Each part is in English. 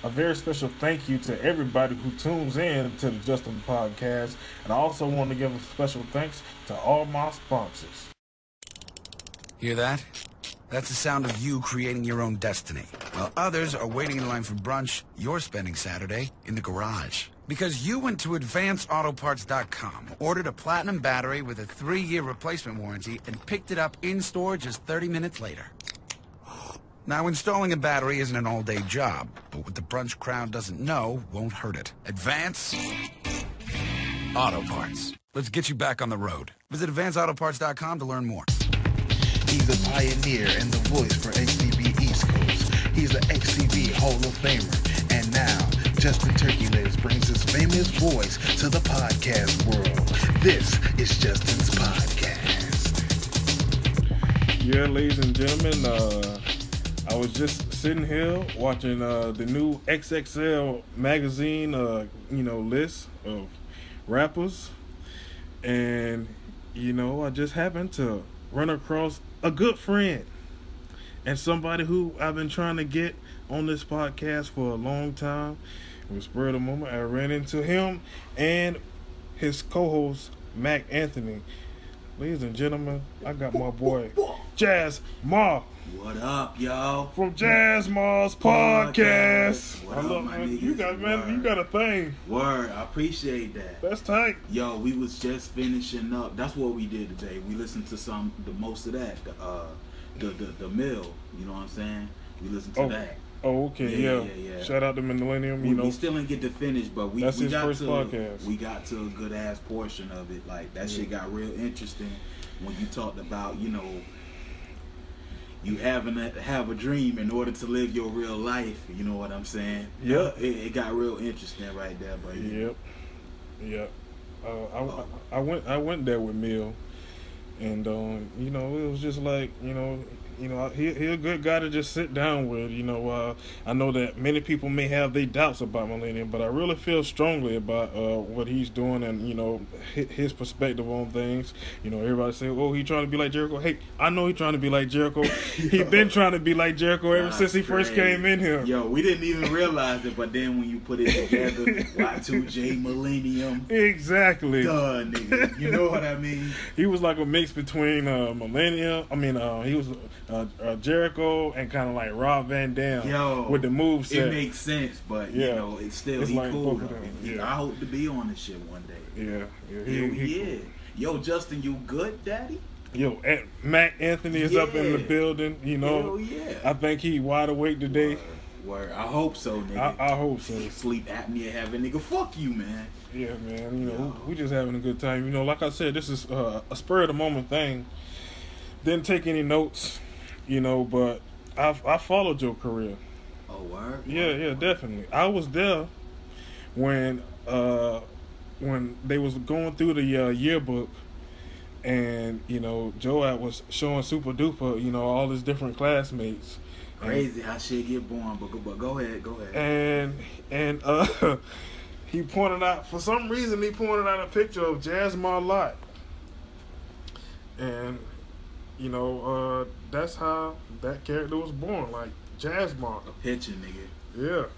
A very special thank you to everybody who tunes in to the Justin Podcast. And I also want to give a special thanks to all my sponsors. Hear that? That's the sound of you creating your own destiny. While others are waiting in line for brunch, you're spending Saturday in the garage. Because you went to advanceautoparts.com, ordered a platinum battery with a 3-year replacement warranty, and picked it up in store just 30 minutes later. Now, installing a battery isn't an all-day job, but what the brunch crowd doesn't know won't hurt it. Advance Auto Parts. Let's get you back on the road. Visit advanceautoparts.com to learn more. He's a pioneer and the voice for XTV East Coast. He's an XTV Hall of Famer. And now, Justin Turkey Legs brings his famous voice to the podcast world. This is Justin's podcast. Yeah, ladies and gentlemen, I was just sitting here watching the new XXL magazine, list of rappers. And, I just happened to run across a good friend and somebody who I've been trying to get on this podcast for a long time. It was spur of the moment. I ran into him and his co-host, Mac Anthony. Ladies and gentlemen, I got my boy, JASMAR. What up, y'all? From JASMAR's podcast. What I up, love, my man. niggas? You got a thing. Word, I appreciate that. That's tight. Yo, we was just finishing up. That's what we did today. We listened to the most of that, the mill. You know what I'm saying? We listened to that. Oh, okay, yeah. Shout out to Millennium. We still didn't get to finish, but we that's his got first to podcast. We got to a good ass portion of it. Like that shit got real interesting when you talked about you having to have a dream in order to live your real life. You know what I'm saying? Yep. It got real interesting right there, buddy. Yep. I went there with Mill, and it was just like he a good guy to just sit down with. I know that many people may have their doubts about Millennium, but I really feel strongly about what he's doing and his perspective on things. Everybody say, "Oh, he trying to be like Jericho." Hey, I know he trying to be like Jericho. He been trying to be like Jericho ever since he first came in here. Yo, we didn't even realize it, but then when you put it together, Y2J Millennium, exactly. Duh, nigga. You know what I mean? He was like a mix between Millennium. He was. Jericho and kind of like Rob Van Dam with the move set. It makes sense, but it's still he like cool. I hope to be on this shit one day. Yeah. Yo, Justin, you good, Daddy? Yo, Mac Anthony is up in the building. Hell yeah. I think he wide awake today. Word. I hope so, nigga. I hope so. Sleep apnea having nigga. Fuck you, man. Yeah, man. We just having a good time. Like I said, this is a spur of the moment thing. Didn't take any notes. But I followed your career. Oh, word? Yeah, definitely. I was there when they was going through the yearbook, and Joab was showing Super Duper, all his different classmates. Crazy how shit get born, but go ahead. And he pointed out, for some reason, a picture of Jasmar Lott, and. That's how that character was born, like JASMAR. A picture, nigga.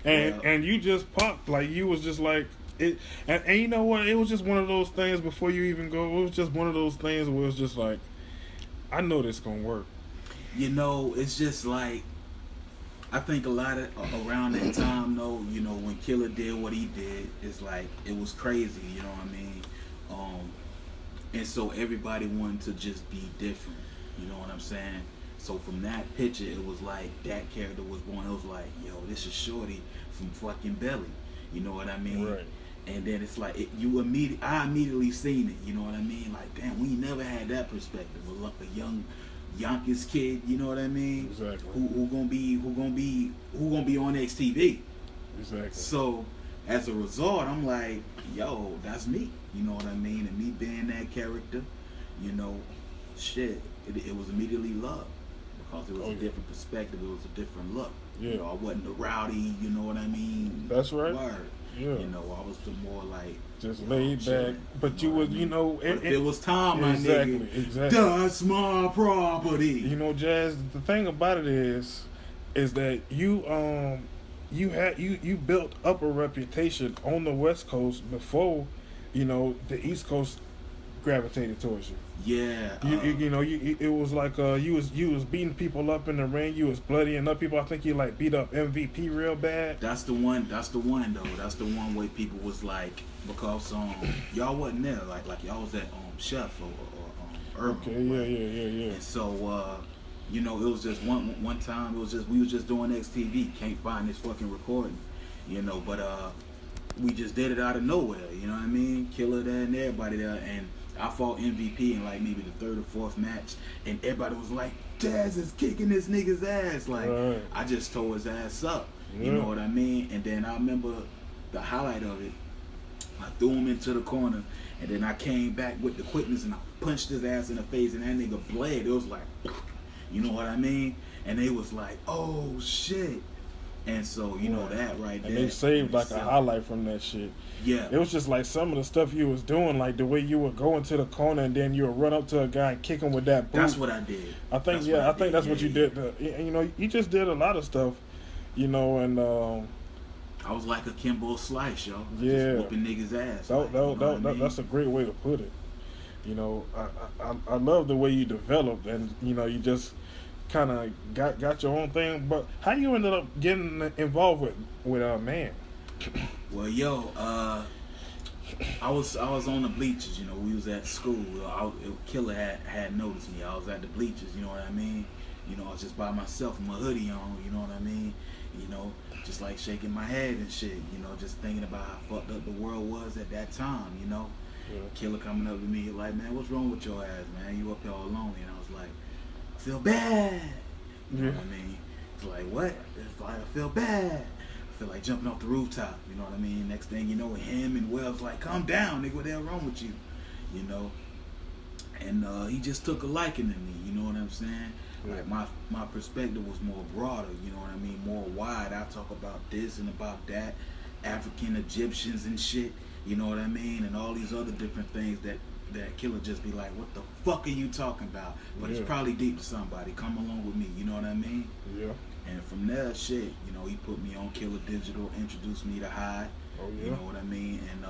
Yeah. And you just popped, like you was just like it, and you know what? It was just one of those things before you even go. It was just one of those things where it's just like, I know this gonna work. It's just like, I think a lot of around that time, though, when Killer did what he did, it's like it was crazy. You know what I mean? And so everybody wanted to just be different. You know what I'm saying? So from that picture, it was like that character was born. It was like, yo, this is Shorty from fucking Belly. You know what I mean? Right. And then it's like I immediately seen it. You know what I mean? Like, damn, we never had that perspective. A young Yonkers kid. You know what I mean? Exactly. Who gonna be on XTV? Exactly. So as a result, I'm like, yo, that's me. You know what I mean? And me being that character, shit, it was immediately love. Because it was a different perspective. It was a different look. Yeah. I wasn't the rowdy, you know what I mean? That's right. Word. Yeah. I was the more like... just laid back. But you was, if it was time, my nigga. Exactly. That's my property. Jazz, the thing about it is that you you built up a reputation on the West Coast before, the East Coast gravitated towards you. Yeah. It was like you was beating people up in the ring. You was bloodying up people. I think you like beat up MVP real bad. That's the one though. That's the one way people was like, because y'all wasn't there, like y'all was at Chef or Urban. Okay, right? yeah. And so it was just one time. It was just we was just doing XTV. Can't find this fucking recording, But we just did it out of nowhere. You know what I mean? Killer there and everybody there, and I fought MVP in like maybe the third or fourth match, and everybody was like, "Jazz is kicking this nigga's ass." Like right. I just tore his ass up. Yeah. You know what I mean? And then I remember the highlight of it. I threw him into the corner, and then I came back with the quickness and I punched his ass in the face, and that nigga bled. It was like, you know what I mean? And they was like, "Oh shit." And so, that right there. And they saved like a highlight from that shit. Yeah. It was just like some of the stuff you was doing, like the way you would go into the corner and then you would run up to a guy and kick him with that boot. That's what I did. I think that's what you did. You just did a lot of stuff, and I was like a Kimbo Slice, yo. Yeah. Just whooping niggas' ass. That's a great way to put it. I love the way you developed, and you just kind of got your own thing. But how you ended up getting involved with Man? Well, yo, I was on the bleachers. We was at school. Killer had noticed me. I was at the bleachers. You know what I mean? I was just by myself with my hoodie on. You know what I mean? Just like shaking my head and shit. Just thinking about how fucked up the world was at that time. Yeah. Killer coming up to me like, "Man, what's wrong with your ass, man? You up here all alone?" And I was like, "I feel bad." You know what I mean? It's like, what? It's like, I feel bad. I feel like jumping off the rooftop. You know what I mean? Next thing you know, him and Wells like, "Calm down, nigga. What the hell wrong with you?" And he just took a liking to me. You know what I'm saying? Yeah. Like my perspective was more broader. You know what I mean? More wide. I talk about this and about that, African Egyptians and shit. You know what I mean? And all these other different things that Killer just be like, "What the fuck are you talking about?" But it's probably deep to somebody. Come along with me. You know what I mean? Yeah. And from there, shit, he put me on Killer Digital, introduced me to High. Oh, yeah. You know what I mean? And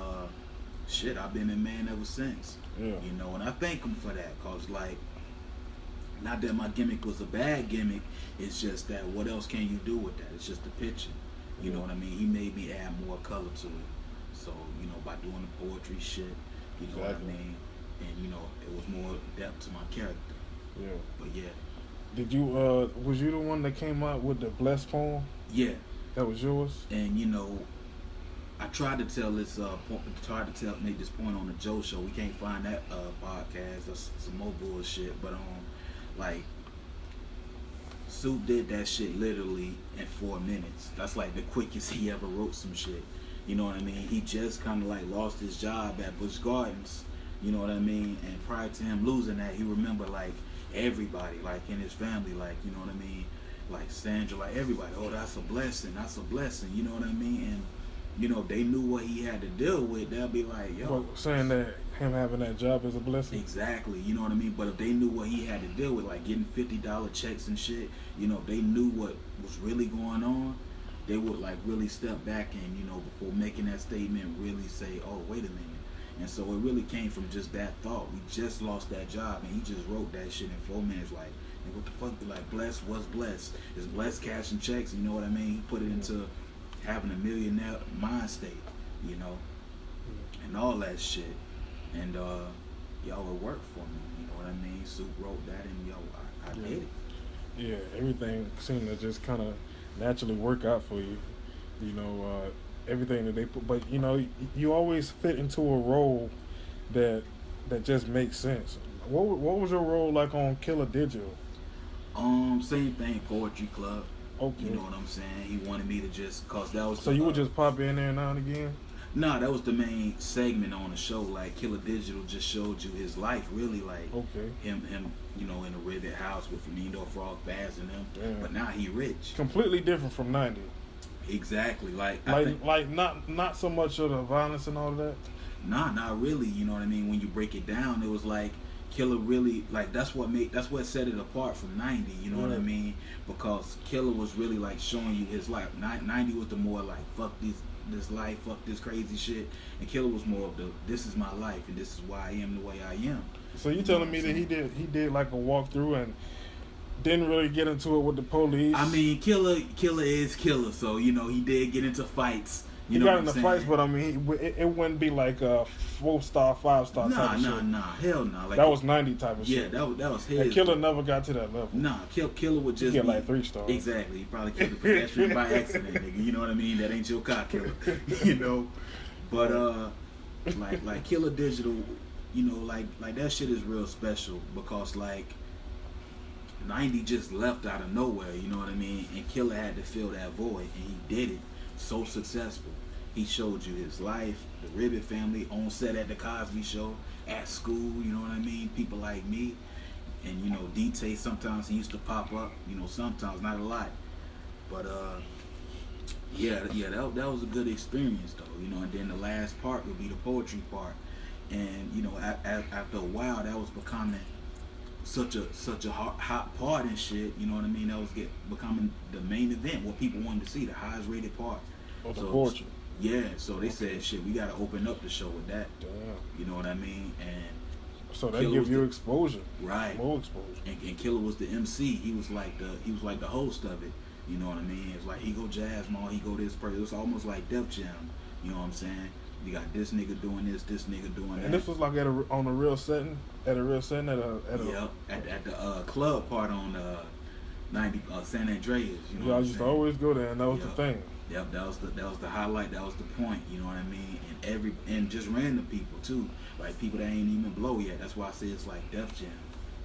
shit, I've been in Man ever since. Yeah. And I thank him for that, cause like, not that my gimmick was a bad gimmick, it's just that what else can you do with that? It's just a picture. You know what I mean? He made me add more color to it. So, by doing the poetry shit, you know what I mean? And, it was more depth to my character. Yeah. But yeah. Did you, was you the one that came out with the Blessed poem? Yeah. That was yours? And, I tried to tell this, make this point on the Joe Show. We can't find that podcast. That's some more bullshit. But, Soup did that shit literally in 4 minutes. That's like the quickest he ever wrote some shit. You know what I mean? He just kind of like lost his job at Busch Gardens. You know what I mean? And prior to him losing that, he remembered like everybody, like in his family, like, you know what I mean? Like Sandra, like everybody. "Oh, that's a blessing. That's a blessing." You know what I mean? And, if they knew what he had to deal with, they'll be like, "Yo." Well, saying that him having that job is a blessing? Exactly. You know what I mean? But if they knew what he had to deal with, like getting $50 checks and shit, if they knew what was really going on, they would like really step back and, before making that statement, really say, "Oh, wait a minute." And so it really came from just that thought. We just lost that job, and he just wrote that shit in 4 minutes. Like, what the fuck? Like, blessed, what's blessed? Is blessed cashing checks? You know what I mean? He put it into having a millionaire mind state, and all that shit. And it worked for me. You know what I mean? Soup wrote that, and I did it. Yeah, everything seemed to just kind of naturally work out for you. Everything that they put, but you always fit into a role that just makes sense. What was your role like on Killer Digital? Same thing, Poetry Club. Okay. You know what I'm saying? He wanted me to just, cause that was. So you would just pop in there now and again? Nah, that was the main segment on the show. Like Killer Digital just showed you his life, really, like him, in a ribbit house with Flamingo Frog Bass and them. Damn. But now he rich. Completely different from 90. Exactly, like not so much of the violence and all of that. Nah, not really. You know what I mean? When you break it down, it was like Killer really, like, that's what set it apart from 90, you know what I mean? Because Killer was really like showing you his life. 90 was the more like, fuck this life, fuck this crazy shit, and Killer was more of the, this is my life and this is why I am the way I am. So you telling me that he did like a walkthrough and didn't really get into it with the police? I mean, Killer is Killer, so you know he did get into fights. You know got what into I'm saying? fights, but I mean, it wouldn't be like a 4-star, 5-star type of shit. Nah, hell no. Like, that was 90 type of shit. Yeah, that was his. And Killer never got to that level. Nah, Killer would just get be like 3 stars. Exactly. He probably killed a pedestrian by accident, nigga. You know what I mean? That ain't your cop killer. You know? But like Killer Digital, you know, like that shit is real special because like 90 just left out of nowhere, you know what I mean? And Killer had to fill that void, and he did it so successful. He showed you his life, the Ribbit family, on set at the Cosby Show, at school, you know what I mean? People like me. And, you know, D-Tay, sometimes he used to pop up, you know, sometimes, not a lot. But, yeah, that was a good experience, though, you know. And then the last part would be the poetry part. And, you know, after a while, that was becoming such a hot part and shit, you know what I mean? That was becoming the main event, what people wanted to see, the highest rated part. Of the poetry. Yeah, so they said, shit, we got to open up the show with that. Damn. You know what I mean? And so that gives you exposure. Right. More exposure. And Killer was the MC. He was like the host of it. You know what I mean? It's like he go JASMAR, he go this person. It was almost like Def Jam. You know what I'm saying? You got this nigga doing this nigga doing that. And this was like on a real setting, at the club part on 90 San Andreas. You know, I used to always go there, and that was the thing. Yep, that was the highlight. That was the point. You know what I mean? And just random people too, like people that ain't even blow yet. That's why I say it's like Def Jam.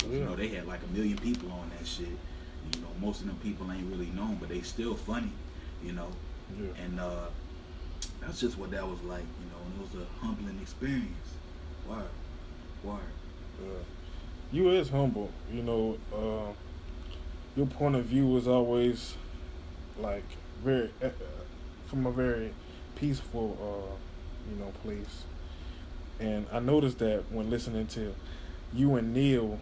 Yeah. You know, they had like 1 million people on that shit. And, you know, most of them people ain't really known, but they still funny. You know, and that's just what that was like. You know, and it was a humbling experience. Word. Yeah. You is humble. You know, your point of view was always like very from a very peaceful you know, place. And I noticed that when listening to you and Neil,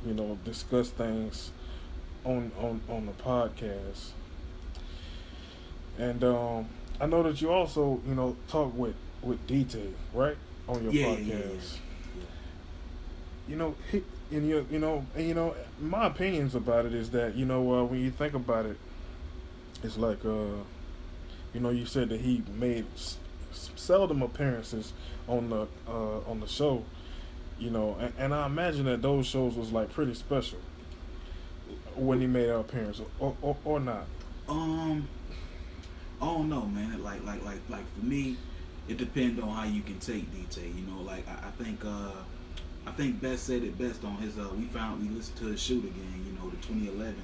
you know, discuss things on the podcast. And I know that you also, you know, talk with D-Tay, right? On your podcast. Yeah. You know, my opinions about it is that, you know, when you think about it, it's like, you know, you said that he made seldom appearances on the show, you know, and I imagine that those shows was like pretty special when he made an appearance, or not. I don't know, man. Like for me, it depends on how you can take D-Tay. You know, like I think Best said it best on his we listened to his shoot again, you know, the 2011.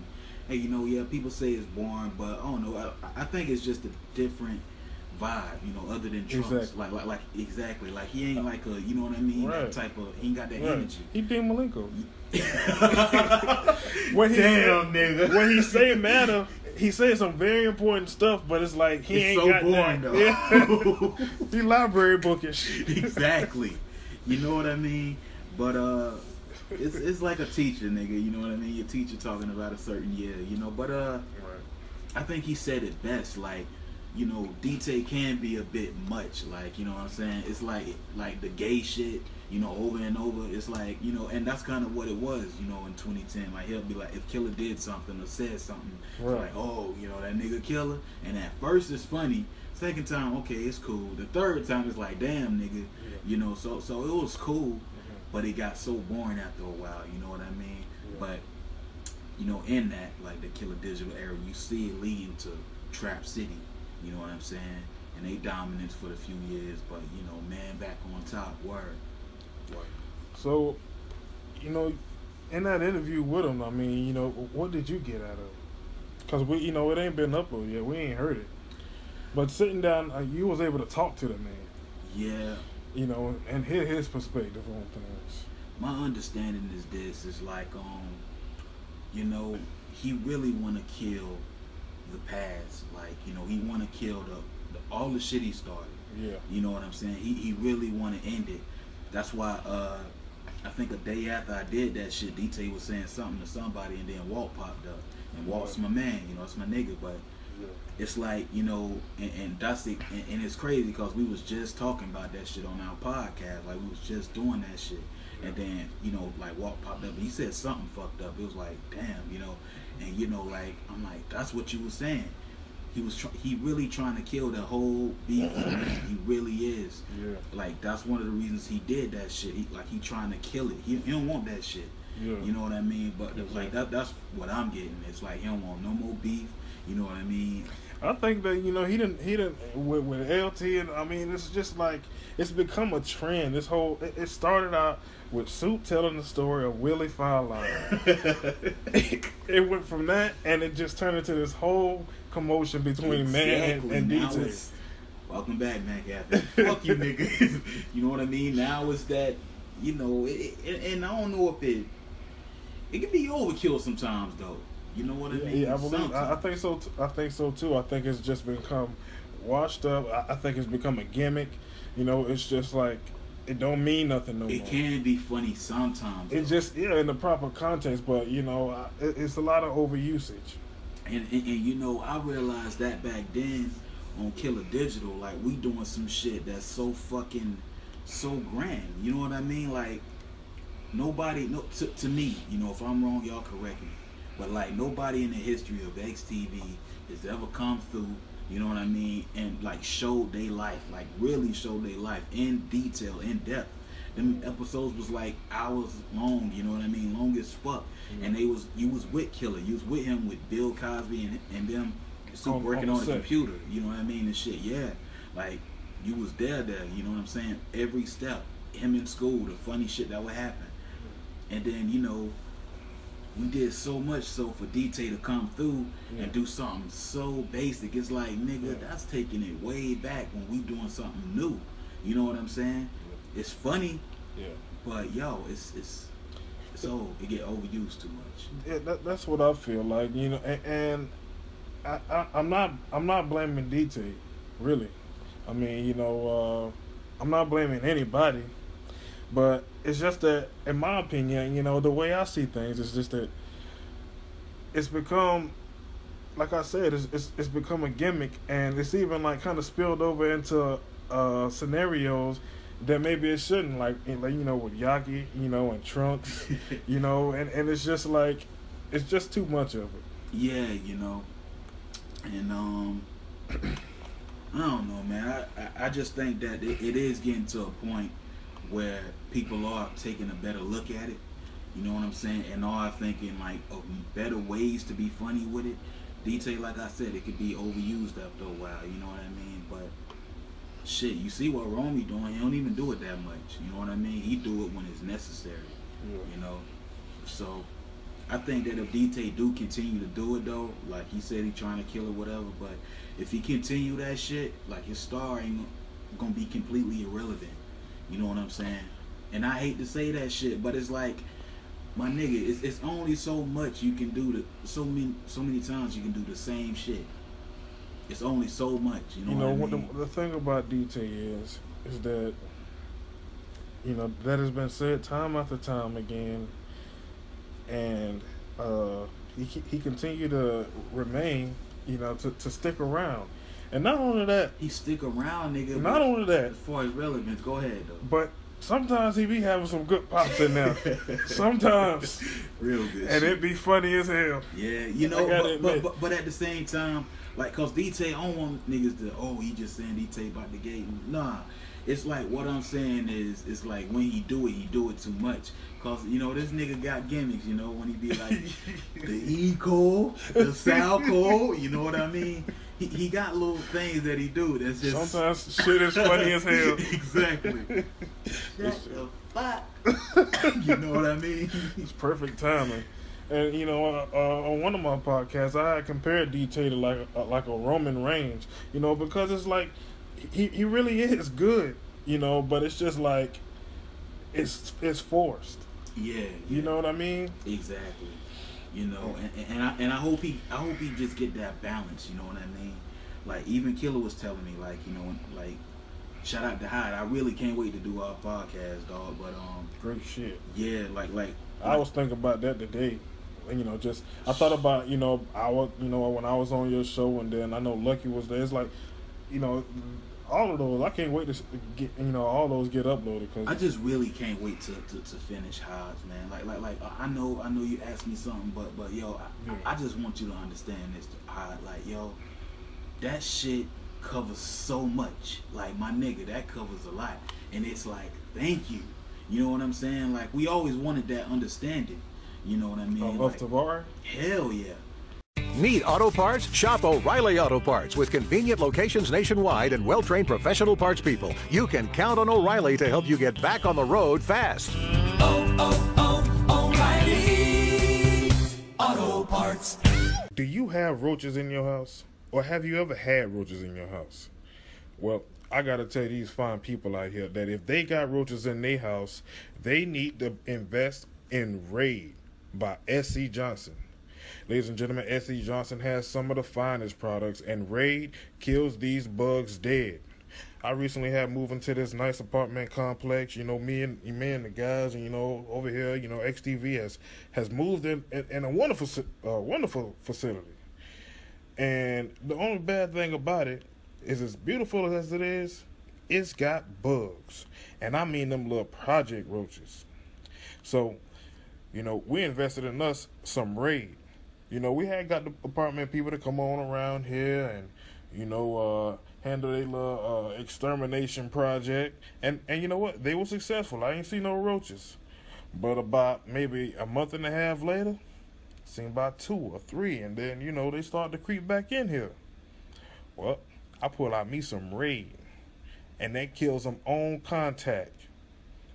Hey, you know, yeah, people say it's boring, but I don't know. I think it's just a different vibe, you know, other than Trump's. Exactly. Exactly. Like he ain't like a, you know what I mean? Right. That type of, he ain't got that energy. He Dean Malenko. Nigga. When he say matter, he says some very important stuff, but it's like he ain't so got boring that. though. Yeah. He library bookish. Exactly. You know what I mean? But it's like a teacher, nigga. You know what I mean? Your teacher talking about a certain year, you know. But right. I think he said it best. Like, you know, D-Tay can be a bit much. Like, you know what I'm saying? It's like the gay shit, you know, over and over. It's like, you know, and that's kind of what it was, you know, in 2010. Like, he'll be like, if Killer did something or said something, right. It's like, oh, you know, that nigga Killer. And at first it's funny. Second time, okay, it's cool. The third time it's like, damn, nigga. Yeah. You know, so it was cool. But it got so boring after a while, you know what I mean? Yeah. But, you know, in that, like the Killer Digital era, you see it leading to Trap City, you know what I'm saying? And they dominance for a few years, but, you know, man back on top, word. So, you know, in that interview with him, I mean, you know, what did you get out of it? Because, we, you know, it ain't been uploaded yet. We ain't heard it. But sitting down, you was able to talk to the man. Yeah. You know, and hear his perspective on things. My understanding is this, is like, you know, he really want to kill the past. Like, you know, he want to kill all the shit he started. Yeah. You know what I'm saying? He really want to end it. That's why I think a day after I did that shit, DT was saying something to somebody, and then Walt popped up. And Walt's my man, you know, it's my nigga. But it's like, you know, and that's it, and it's crazy because we was just talking about that shit on our podcast. Like, we was just doing that shit. And then, you know, like, Walt popped up and he said something fucked up. It was like, damn, you know. And, you know, like, I'm like, that's what you was saying. He really trying to kill the whole beef, man. He really is. Yeah. Like, that's one of the reasons he did that shit. He trying to kill it. He don't want that shit. Yeah. You know what I mean? But like that's what I'm getting. It's like he don't want no more beef. You know what I mean? I think that, you know, he didn't with LT, and I mean, it's just like it's become a trend. This whole it started out with Soup telling the story of Willie Fowline. It went from that, and it just turned into this whole commotion between man and DT. Welcome back, man, Captain. Fuck you, niggas. You know what I mean? Now it's that, you know, and I don't know if it can be overkill sometimes, though. You know what I mean? Yeah, I think so. I think so too. I think it's just become washed up. I think it's become a gimmick. You know, it's just like it don't mean nothing no more. It can be funny sometimes. It just in the proper context, but you know, it's a lot of overusage. And you know, I realized that back then on Killer Digital, like, we doing some shit that's so grand. You know what I mean? Like, nobody, to me, you know, if I'm wrong, y'all correct me. But like, nobody in the history of XTV has ever come through, you know what I mean, and like showed their life, like really showed their life in detail, in depth. Them episodes was like hours long, you know what I mean, long as fuck. Mm-hmm. And you was with Killer, you was with him, with Bill Cosby and them working on the computer, you know what I mean, and shit. Yeah, like, you was there, you know what I'm saying, every step. Him in school, the funny shit that would happen. And then, you know, we did so much so for DT to come through and do something so basic. It's like, nigga, that's taking it way back when we doing something new. You know what I'm saying? It's funny, but yo, it's so it get overused too much. Yeah, that's what I feel like, you know, and I'm not blaming DT, really. I mean, you know, I'm not blaming anybody. But it's just that, in my opinion, you know, the way I see things is just that it's become, like I said, it's become a gimmick, and it's even like kind of spilled over into scenarios that maybe it shouldn't, like you know, with Yaki, you know, and Trunks, you know, and it's just like, it's just too much of it. Yeah, you know, and I don't know, man. I just think that it is getting to a point where people are taking a better look at it, you know what I'm saying, and are thinking like of better ways to be funny with it. DT, like I said, it could be overused after a while, you know what I mean, but shit, you see what Romy doing, he don't even do it that much, you know what I mean, he do it when it's necessary, you know, so I think that if DT do continue to do it though, like he said he trying to kill or whatever, but if he continue that shit, like, his star ain't gonna be completely irrelevant. You know what I'm saying? And I hate to say that shit, but it's like, my nigga, it's only so much you can do. So many times you can do the same shit. It's only so much. You know what I mean? The thing about DT is that, you know, that has been said time after time again, and he continued to remain, you know, to stick around. And not only that, he stick around, nigga. Not only that, as far as relevance, go ahead though. But sometimes he be having some good pops in there. Sometimes, real good, and it be funny as hell. Yeah, you know. But at the same time, like, cause DT, I don't want niggas to, he just saying DT about the gate. Nah, it's like, what I'm saying is, it's like when he do it too much. Cause, you know, this nigga got gimmicks, you know, when he be like the E code, the South code, you know what I mean? He got little things that he do that's just, sometimes shit is funny as hell. Exactly. Shut the fuck. You know what I mean? It's perfect timing. And, you know, on one of my podcasts, I had compared DT to like a Roman Reigns, you know, because it's like he really is good, you know, but it's just like it's forced. Yeah. You know what I mean? Exactly. You know, and I hope he just get that balance. You know what I mean? Like, even Killer was telling me, like, you know, like, shout out to Hyde. I really can't wait to do our podcast, dog. But great shit. Yeah, like I was thinking about that today. You know, just I thought about when I was on your show, and then I know Lucky was there. It's like, all of those. I can't wait to get all those get uploaded. Cause I just really can't wait to finish Hodge, man. Like I know you asked me something, but yo, I just want you to understand this, Hodge. Like, yo, that shit covers so much. Like, my nigga, that covers a lot, and it's like, thank you. You know what I'm saying? Like, we always wanted that understanding. You know what I mean? Of Tavar? Hell yeah. Need auto parts? Shop O'Reilly Auto Parts. With convenient locations nationwide and well-trained professional parts people, you can count on O'Reilly to help you get back on the road fast. O'Reilly Auto Parts. Do you have roaches in your house? Or have you ever had roaches in your house? Well, I gotta tell these fine people out here that if they got roaches in their house, they need to invest in Raid by S.C. Johnson. Ladies and gentlemen, S.C. Johnson has some of the finest products, and Raid kills these bugs dead. I recently had moved into this nice apartment complex. Me and the guys, and over here, XTV has moved in a wonderful facility. And the only bad thing about it is, as beautiful as it is, it's got bugs, and I mean them little project roaches. So, we invested in us some Raid. We had got the apartment people to come on around here and, handle a little extermination project. And you know what? They were successful. I ain't see no roaches. But about maybe a month and a half later, seen about 2 or 3. And then, they start to creep back in here. Well, I pull out me some Raid. And that kills them on contact.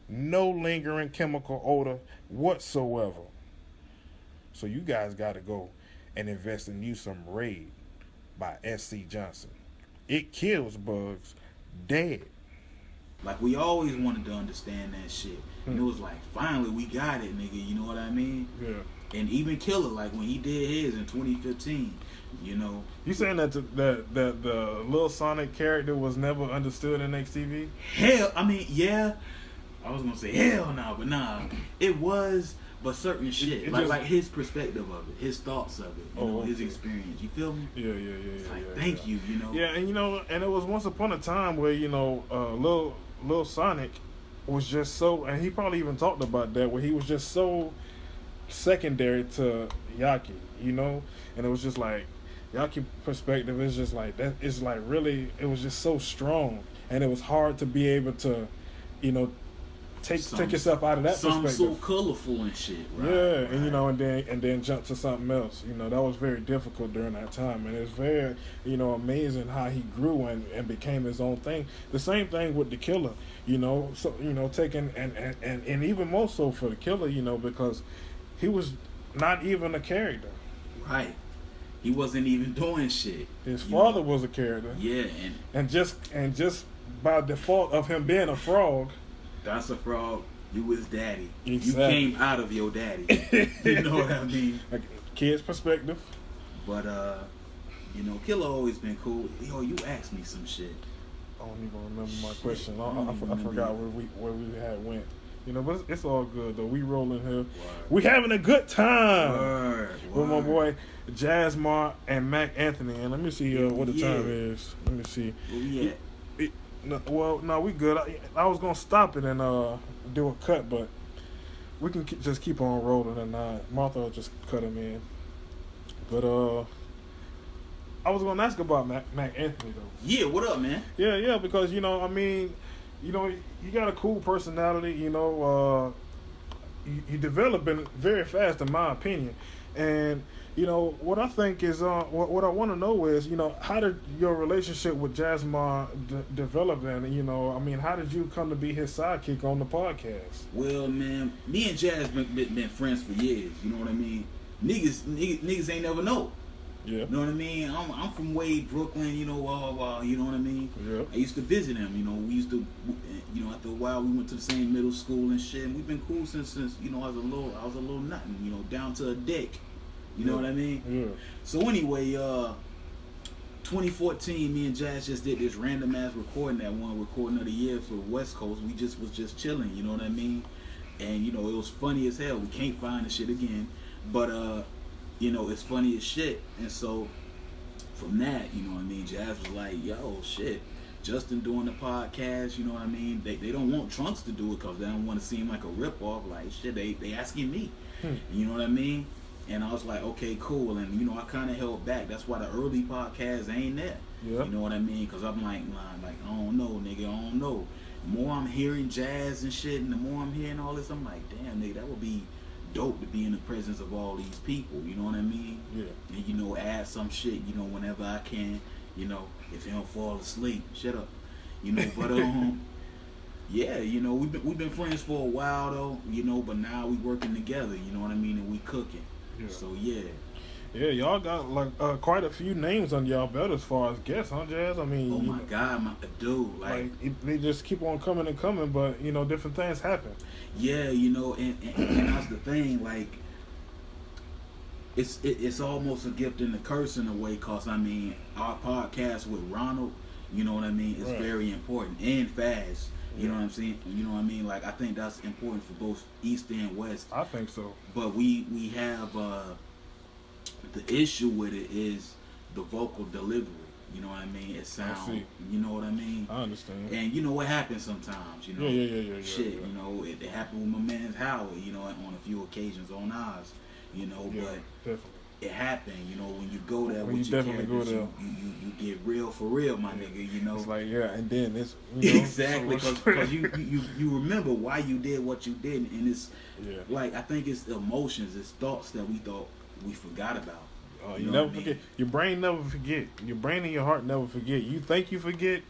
No lingering chemical odor whatsoever. So you guys got to go and invest in you some Raid by S.C. Johnson. It kills bugs dead. Like, we always wanted to understand that shit. And it was like, finally, we got it, nigga. You know what I mean? Yeah. And even Killer, like, when he did his in 2015, You saying that the Lil Sonic character was never understood in XTV? Hell, I mean, yeah. I was going to say hell no, but nah. It was... But certain shit, like his perspective of it, his thoughts of it, his experience. You feel me? Yeah. Thank you. Yeah, and and it was once upon a time where Lil Sonic was just so, and he probably even talked about that, where he was just so secondary to Yaki, and it was just like Yaki perspective is just like that. It's like really, it was just so strong, and it was hard to be able to, take yourself out of that perspective. So colorful and shit, right? Yeah, and and then jump to something else. That was very difficult during that time, and it's very amazing how he grew and became his own thing. The same thing with the Killer, so taking and even more so for the Killer, because he was not even a character. Right. He wasn't even doing shit. His father was a character. Yeah, and just by default of him being a frog. That's a frog. You his daddy. Exactly. You came out of your daddy. You know what I mean? Like kid's perspective. But Killer always been cool. Yo, you asked me some shit. I don't even remember my question. I forgot where we had went. But it's all good though. We rolling here. Word. We having a good time. Word. With my boy JASMAR and Mac Anthony. And let me see what the time is. Let me see. Where we at? No, we good. I was gonna stop it and do a cut, but we can just keep on rolling, and Martha will just cut him in. But I was gonna ask about Mac Anthony though. Yeah, what up, man? Yeah, because you got a cool personality. You developing very fast, in my opinion, and. What I think is, what I want to know is, how did your relationship with JASMAR develop? And, how did you come to be his sidekick on the podcast? Well, man, me and Jazz been friends for years. You know what I mean? Niggas ain't never know. Yeah. You know what I mean? I'm from Wade, Brooklyn. You know what I mean? Yeah. I used to visit him. We used to, after a while we went to the same middle school and shit. And we've been cool since I was a little nothing. Down to a dick. You know what I mean? Yeah. So anyway, 2014, me and Jazz just did this random ass recording, that one recording of the year for West Coast. We just was just chilling, you know what I mean? And you know, it was funny as hell. We can't find the shit again, but you know, it's funny as shit. And so from that, you know what I mean, Jazz was like, yo, shit, Justin doing the podcast, you know what I mean? They don't want Trunks to do it because they don't want to seem like a ripoff. Like, shit, they asking me. You know what I mean? And I was like, okay, cool. And, you know, I kind of held back. That's why the early podcasts ain't there. Yeah. You know what I mean? Because I'm like, nah, like, I don't know, nigga, I don't know. The more I'm hearing Jazz and shit, and the more I'm hearing all this, I'm like, damn, nigga, that would be dope to be in the presence of all these people. You know what I mean? Yeah. And, you know, add some shit, you know, whenever I can. You know, if he don't fall asleep, shut up. You know, but yeah, you know, we've been friends for a while though, you know, but now we working together, you know what I mean, and we cooking. Yeah. So yeah. Yeah, y'all got like quite a few names on y'all belt as far as guests, huh, Jazz? I mean, Oh my God, my dude, like they just keep on coming and coming, but you know, different things happen. yeah, you know, and that's the thing, like it's almost a gift and a curse in a way, cause I mean, our podcast with Ronald, you know what I mean, is Right. very important and fast. You know what I'm saying? You know what I mean? Like I think that's important for both East and West. I think so. But we have the issue with it is the vocal delivery. You know what I mean? It sounds. see. You know what I mean? I understand. And you know what happens sometimes. You know. Yeah. Shit. Yeah. You know it happened with my man's Howard. You know, on a few occasions on ours. You know, Yeah, but definitely. it happened. You know, when you go there When with you your definitely go characters, there. you get real for real, my nigga. You know. It's like, yeah, and then it's, you know, Exactly, so because you remember why you did what you did, and it's yeah. like I think it's emotions, it's thoughts that we thought we forgot about. You know never what I mean? forget. Your brain never forget. Your brain and your heart never forget. You think you forget,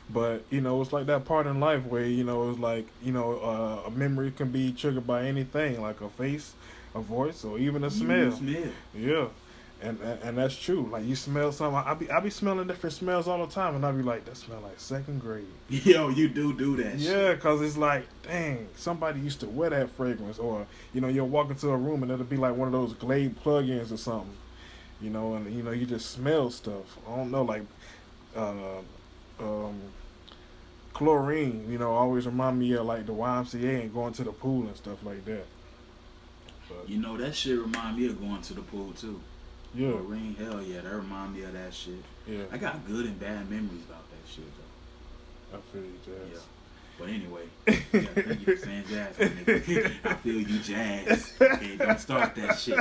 but you know it's like that part in life where you know it's like you know a memory can be triggered by anything, like a face, a voice, or even a smell. Yeah, and that's true. Like you smell something. I be smelling different smells all the time, and I be like, that smell like second grade. Yo, you do that shit. Yeah, cause it's like, dang, somebody used to wear that fragrance, or you know, you'll walk into a room and it'll be like one of those Glade plug-ins or something. You know, and you know, you just smell stuff. I don't know, like chlorine. You know, always remind me of like the YMCA and going to the pool and stuff like that. But, You know, that shit remind me of going to the pool too. yeah, Ring, hell yeah, that remind me of that shit. yeah, I got good and bad memories about that shit though. I feel you, Jazz. Yeah. But anyway, yeah, thank you for saying Jazz, my nigga. I feel you, Jazz. Okay, don't start that shit.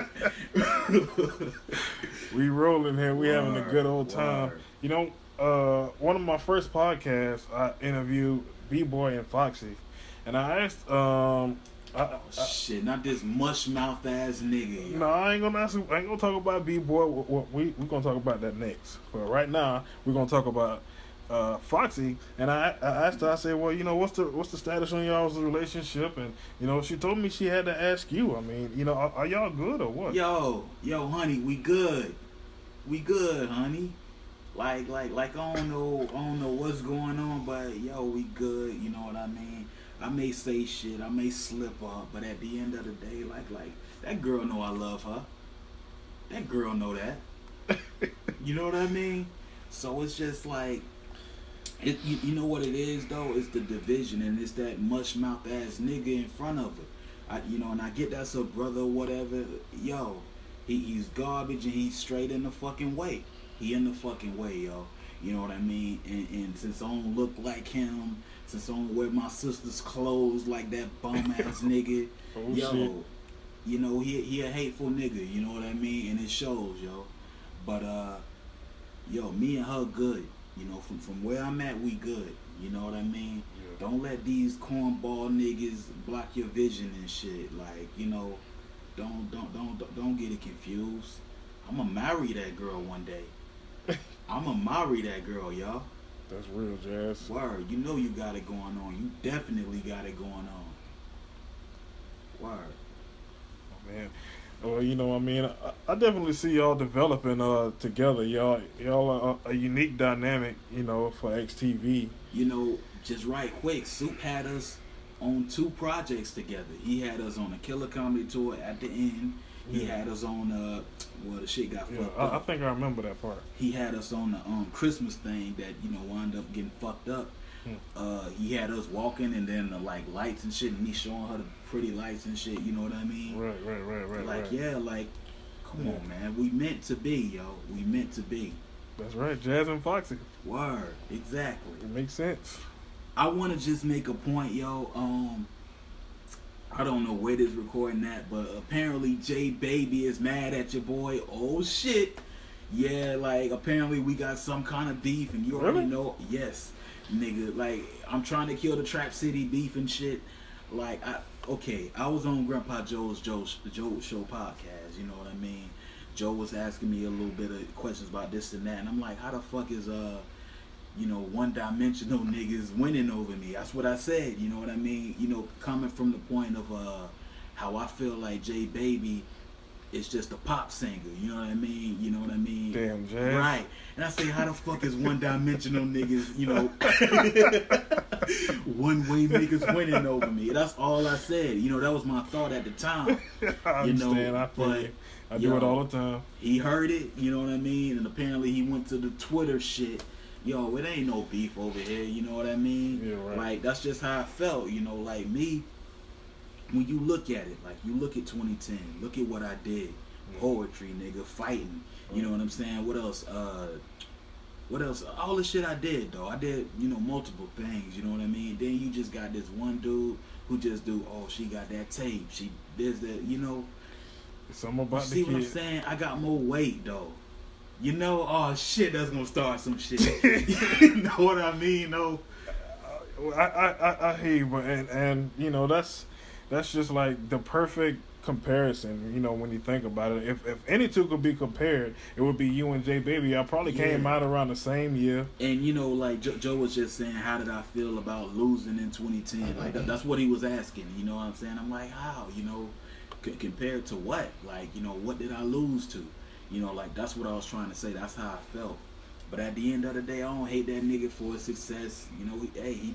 We rolling here. We having a good old Word, time. word. You know, one of my first podcasts, I interviewed B-Boy and Foxy, and I asked, Shit, not this mush mouth ass nigga. Yo. no, I ain't gonna talk about B-Boy. We gonna talk about that next. But right now, we're gonna talk about Foxy. And I asked her. I said, well, you know, what's the status on y'all's relationship? And you know, she told me she had to ask you. I mean, you know, are y'all good or what? Yo, honey, we good, honey. Like, I don't know what's going on, but yo, we good. You know what I mean? I may say shit, I may slip up, but at the end of the day, like that girl know I love her. That girl know that. You know what I mean? So it's just like, you know what it is though? It's the division, and it's that mush mouth ass nigga in front of her. You know, and I get that's her brother or whatever. Yo, he's garbage and he's straight in the fucking way. He in the fucking way, yo. You know what I mean? And since I don't look like him, since I don't wear my sister's clothes like that bum ass nigga, Oh, yo, shit. you know, he a hateful nigga, you know what I mean? And it shows, yo. But yo, me and her good. You know, from where I'm at, we good. You know what I mean? Yeah. Don't let these cornball niggas block your vision and shit. Like, you know, don't get it confused. I'ma marry that girl one day. I'ma marry that girl, y'all. That's real, Jazz. Word, you know you got it going on. You definitely got it going on. Word. Oh, man. Well, you know, I mean, I definitely see y'all developing together. Y'all are a unique dynamic, you know, for XTV. You know, just right quick, Soup had us on 2 projects together. He had us on a Killer Comedy Tour at the end, He had us on well, the shit got fucked I up. think I remember that part. He had us on the Christmas thing that wound up getting fucked up. He had us walking and then the like lights and shit, and me showing her the pretty lights and shit. You know what I mean? Right. Like right. yeah, like come on, man. We meant to be, yo. We meant to be. That's right, Jazz and Foxy. Word, exactly. It makes sense. I want to just make a point, yo. I don't know where this recording at, but apparently J Baby is mad at your boy. Oh shit. Yeah, like apparently we got some kind of beef, and you already know. Yes, nigga. Like I'm trying to kill the Trap City beef and shit. Like I was on Grandpa Joe's Show podcast. You know what I mean? Joe was asking me a little bit of questions about this and that, and I'm like, how the fuck is one-dimensional niggas winning over me? That's what I said. You know what I mean? Coming from the point of how I feel like J Baby is just a pop singer. You know what I mean? You know what I mean? Damn, Jazz. Right. And I say, how the fuck is one-dimensional niggas, one-way niggas winning over me? That's all I said. That was my thought at the time. I understand. I feel you. I do it all the time. He heard it, you know what I mean? And apparently he went to the Twitter shit. Yo, it ain't no beef over here, you know what I mean? Yeah, right. Like, that's just how I felt, like me, when you look at it, like you look at 2010, look at what I did. Poetry, nigga, fighting, you know what I'm saying? What else? All the shit I did, though. I did, multiple things, you know what I mean? Then you just got this one dude who just she got that tape. She does that, Something about See the kid. what I'm saying? I got more weight, though. Oh shit, that's gonna start some shit. You know what I mean? No. I hear you, but and that's just like the perfect comparison. When you think about it, if any two could be compared, it would be you and J Baby. I probably came out around the same year. And like Joe was just saying, how did I feel about losing in 2010? Like that's what he was asking. You know what I'm saying? I'm like, how? Compared to what? Like, what did I lose to? Like that's what I was trying to say. That's how I felt. But at the end of the day, I don't hate that nigga for his success. He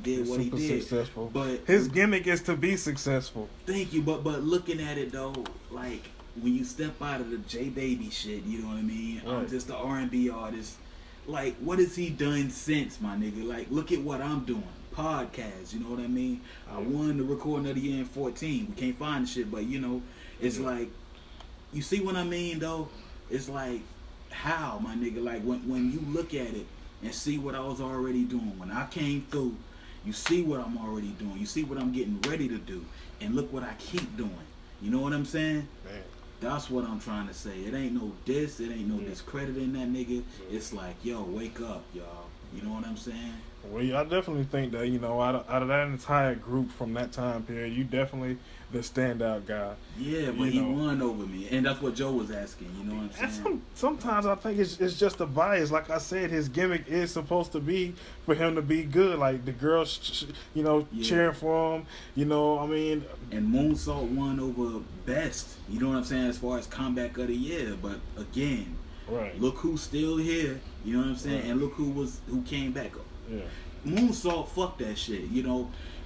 did what he did. Successful. But his gimmick is to be successful. Thank you. But looking at it though, like when you step out of the J Baby shit, you know what I mean? Right. I'm just the R&B artist. Like, what has he done since, my nigga? Like, look at what I'm doing. Podcast, you know what I mean? I won the recording of the year in 2014. We can't find the shit, but it's like, you see what I mean though? It's like, how, my nigga? Like when you look at it and see what I was already doing when I came through, you see what I'm already doing. You see what I'm getting ready to do, and look what I keep doing. You know what I'm saying? Man. That's what I'm trying to say. It ain't no diss. It ain't no discrediting that nigga. It's like, yo, wake up, y'all. You know what I'm saying? Well, yeah, I definitely think that, out of that entire group from that time period, you definitely the standout guy. Yeah, but he won over me. And that's what Joe was asking, you know what I'm saying? And sometimes I think it's just a bias. Like I said, his gimmick is supposed to be for him to be good. Like the girls, cheering for him, I mean. And Moonsault won over Best, you know what I'm saying, as far as comeback of the year. But again, look who's still here, you know what I'm saying? Right. And look who came back up. Yeah. Moonsault, fuck that shit.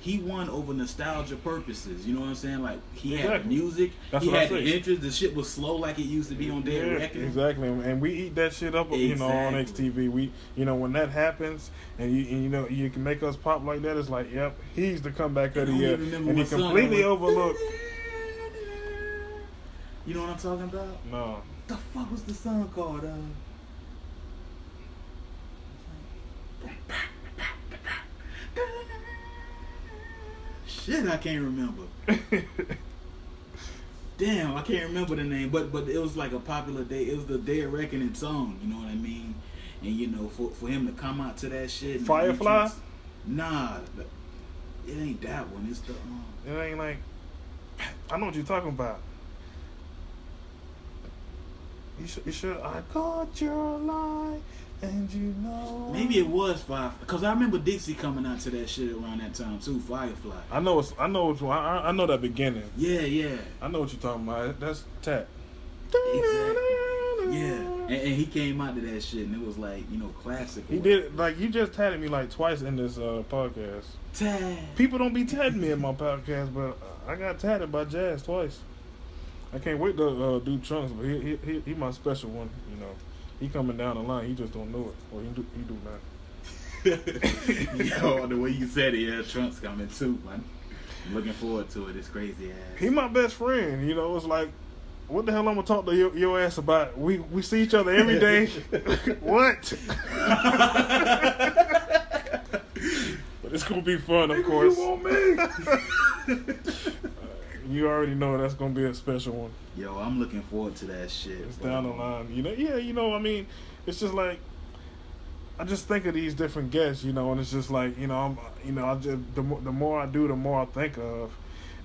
He won over nostalgia purposes. You know what I'm saying? Like he had the music, he had the interest. The shit was slow like it used to be on Dead Reckoning. Exactly, and we eat that shit up. On XTV. We, when that happens, and you can make us pop like that. It's like, yep, he's the comeback of the year, and he completely overlooked. You know what I'm talking about? No. What the fuck was the song called? Shit, I can't remember. Damn, I can't remember the name, but it was like a popular day. It was the Day of Reckoning song, you know what I mean? And for him to come out to that shit. Firefly? Nah, it ain't that one. It's the It ain't like, I know what you're talking about. You should. I caught your lie. And maybe it was Firefly, because I remember Dixie coming out to that shit around that time too. Firefly. I know which one. I know that beginning. Yeah. I know what you're talking about. That's Tat. Exactly. Yeah, and he came out to that shit, and it was like classic. He did like you just tatted me like twice in this podcast. Tat. People don't be tatting me in my podcast, but I got tatted by Jazz twice. I can't wait to do Trunks, but he my special one. You know, he coming down the line. He just don't know it, or he do not. Yo, the way you said it, yeah, Trump's coming too, man. I'm looking forward to it. It's crazy ass. He my best friend. You know, it's like, what the hell I'm gonna talk to your ass about? We see each other every day. What? But it's gonna be fun, of course. You want me? You already know that's gonna be a special one. Yo, I'm looking forward to that shit. It's down the line. You know, yeah. You know, I mean, it's just like, I just think of these different guests, you know, and it's just like, you know, I just the more I do, the more I think of,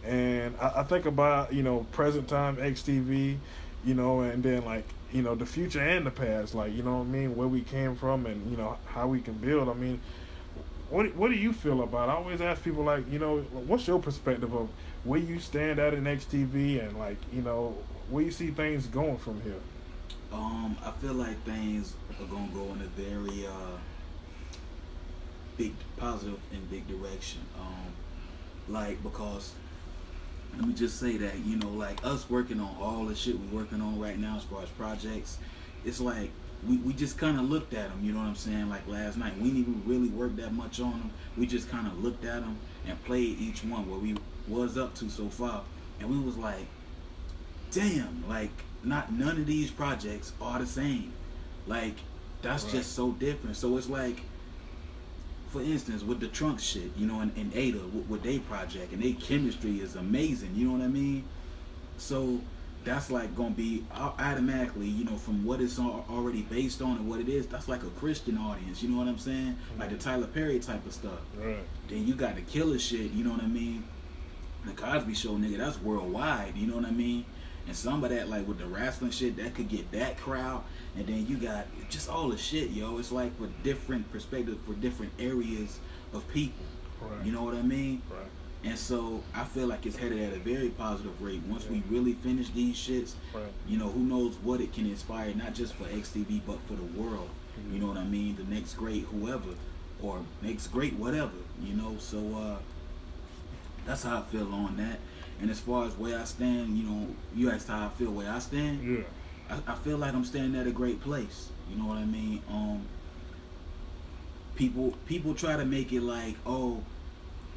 and I think about, you know, present time XTV, you know, and then like, you know, the future and the past, like, you know what I mean, where we came from, and you know how we can build. I mean, what do you feel about it? I always ask people, like, you know, what's your perspective of where you stand at in XTV, and like, you know, where you see things going from here? I feel like things are gonna go in a very big positive and big direction. Like, because let me just say that, you know, like us working on all the shit we're working on right now as far as projects, it's like we just kind of looked at them, you know what I'm saying? Like last night, we didn't even really work that much on them. We just kind of looked at them and played each one what we was up to so far, and we was like, damn, like none of these projects are the same. Like, that's just so different. So it's like, for instance, with the Trunk shit, you know, and Ada with their project, and their chemistry is amazing, you know what I mean? So that's like gonna be automatically, you know, from what it's already based on and what it is, that's like a Christian audience, you know what I'm saying? Like the Tyler Perry type of stuff. Right. Then you got the killer shit, you know what I mean? The Cosby Show, nigga, that's worldwide, you know what I mean? And some of that, like with the wrestling shit, that could get that crowd. And then you got just all the shit, yo. It's like for different perspectives, for different areas of people. Right. You know what I mean? Right. And so I feel like it's headed at a very positive rate. Once we really finish these shits, Right. you know, who knows what it can inspire, not just for XTV, but for the world. You know what I mean? The next great whoever, or next great whatever, you know? So that's how I feel on that. And as far as where I stand, you know, you asked how I feel where I stand. Yeah. I feel like I'm standing at a great place. You know what I mean? People try to make it like, oh,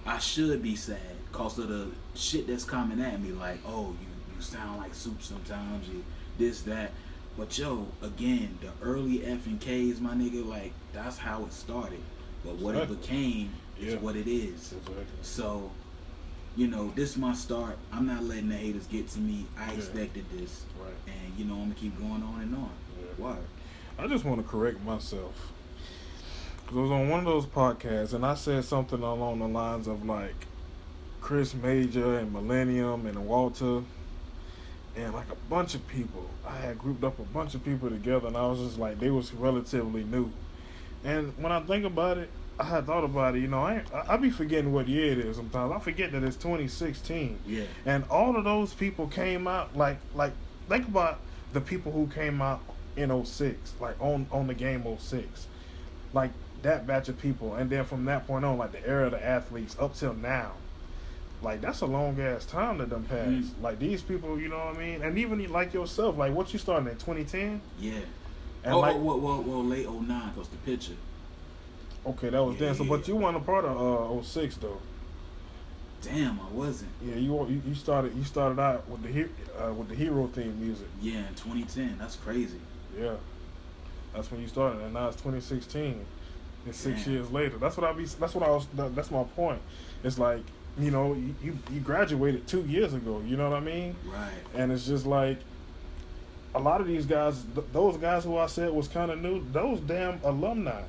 I should be sad because of the shit that's coming at me. Like, oh, you sound like soup sometimes, you this, that. But yo, again, the early F and K's, my nigga, like, that's how it started. But what it became is what it is. Exactly. So, you know, this is my start. I'm not letting the haters get to me. I expected this. Right. And, you know, I'm going to keep going on and on. Yeah. Why? I just want to correct myself. Because I was on one of those podcasts, and I said something along the lines of, like, Chris Major and Millennium and Walter and, like, a bunch of people. I had grouped up a bunch of people together, and I was just like, they was relatively new. And when I think about it, I had thought about it, you know, I be forgetting what year it is sometimes. I forget that it's 2016. Yeah. And all of those people came out, like think about the people who came out in 06, like on the game 06. Like that batch of people. And then from that point on, like the era of the athletes up till now. Like, that's a long ass time that done passed. Like, these people, you know what I mean? And even like yourself, like, what you started in 2010? Yeah. And well, late 09, because the picture. Okay, that was then. So, but you weren't a part of 06 though. Damn, I wasn't. Yeah, you started out with the hero theme music. Yeah, in 2010. That's crazy. Yeah, that's when you started, and now it's 2016. It's 6 years later. That's my point. It's like, you know, you graduated 2 years ago. You know what I mean? Right. And it's just like a lot of these guys, those guys who I said was kind of new, those damn alumni.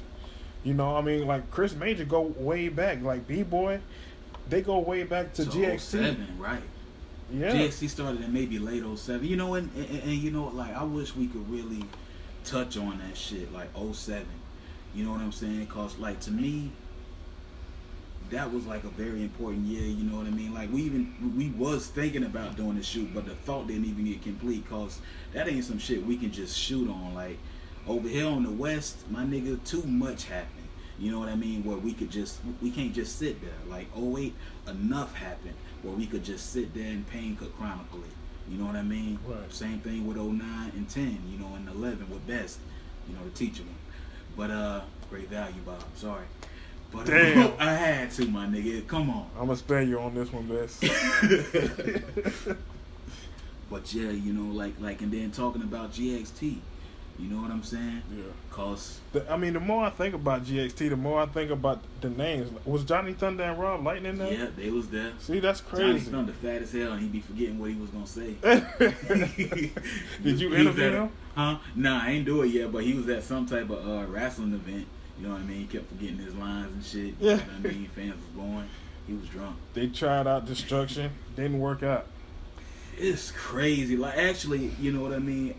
You know, I mean, like Chris Major go way back, like B-Boy, they go way back to GXC. 07, right. Yeah. GXC started in maybe late 07. You know, and you know, like, I wish we could really touch on that shit, like 07. You know what I'm saying? Because, like, to me, that was like a very important year, you know what I mean? Like, we was thinking about doing the shoot, but the thought didn't even get complete, because that ain't some shit we can just shoot on. Like, over here on the West, my nigga, too much happened. You know what I mean? Where we can't just sit there. Like 08, enough happened where we could just sit there and pain could chronicle it. You know what I mean? Right. Same thing with 09 and 10, you know, and 11 with Best, you know, the teacher one. But great value, Bob. Sorry. But Damn. I had to, my nigga. Come on. I'm gonna spare you on this one, Best. But yeah, you know, like, and then talking about GXT, you know what I'm saying? Yeah. Cause the more I think about GXT, the more I think about the names. Was Johnny Thunder and Rob Lightning there? yeah, they was there. See, that's Johnny crazy. Thunder fat as hell, and he be forgetting what he was gonna say. Did you He was interview at- him? Huh? Nah, I ain't do it yet, but he was at some type of wrestling event. You know what I mean? He kept forgetting his lines and shit. You know what I mean? Fans was going. He was drunk. They tried out Destruction, didn't work out. It's crazy. Like, actually, you know what I mean?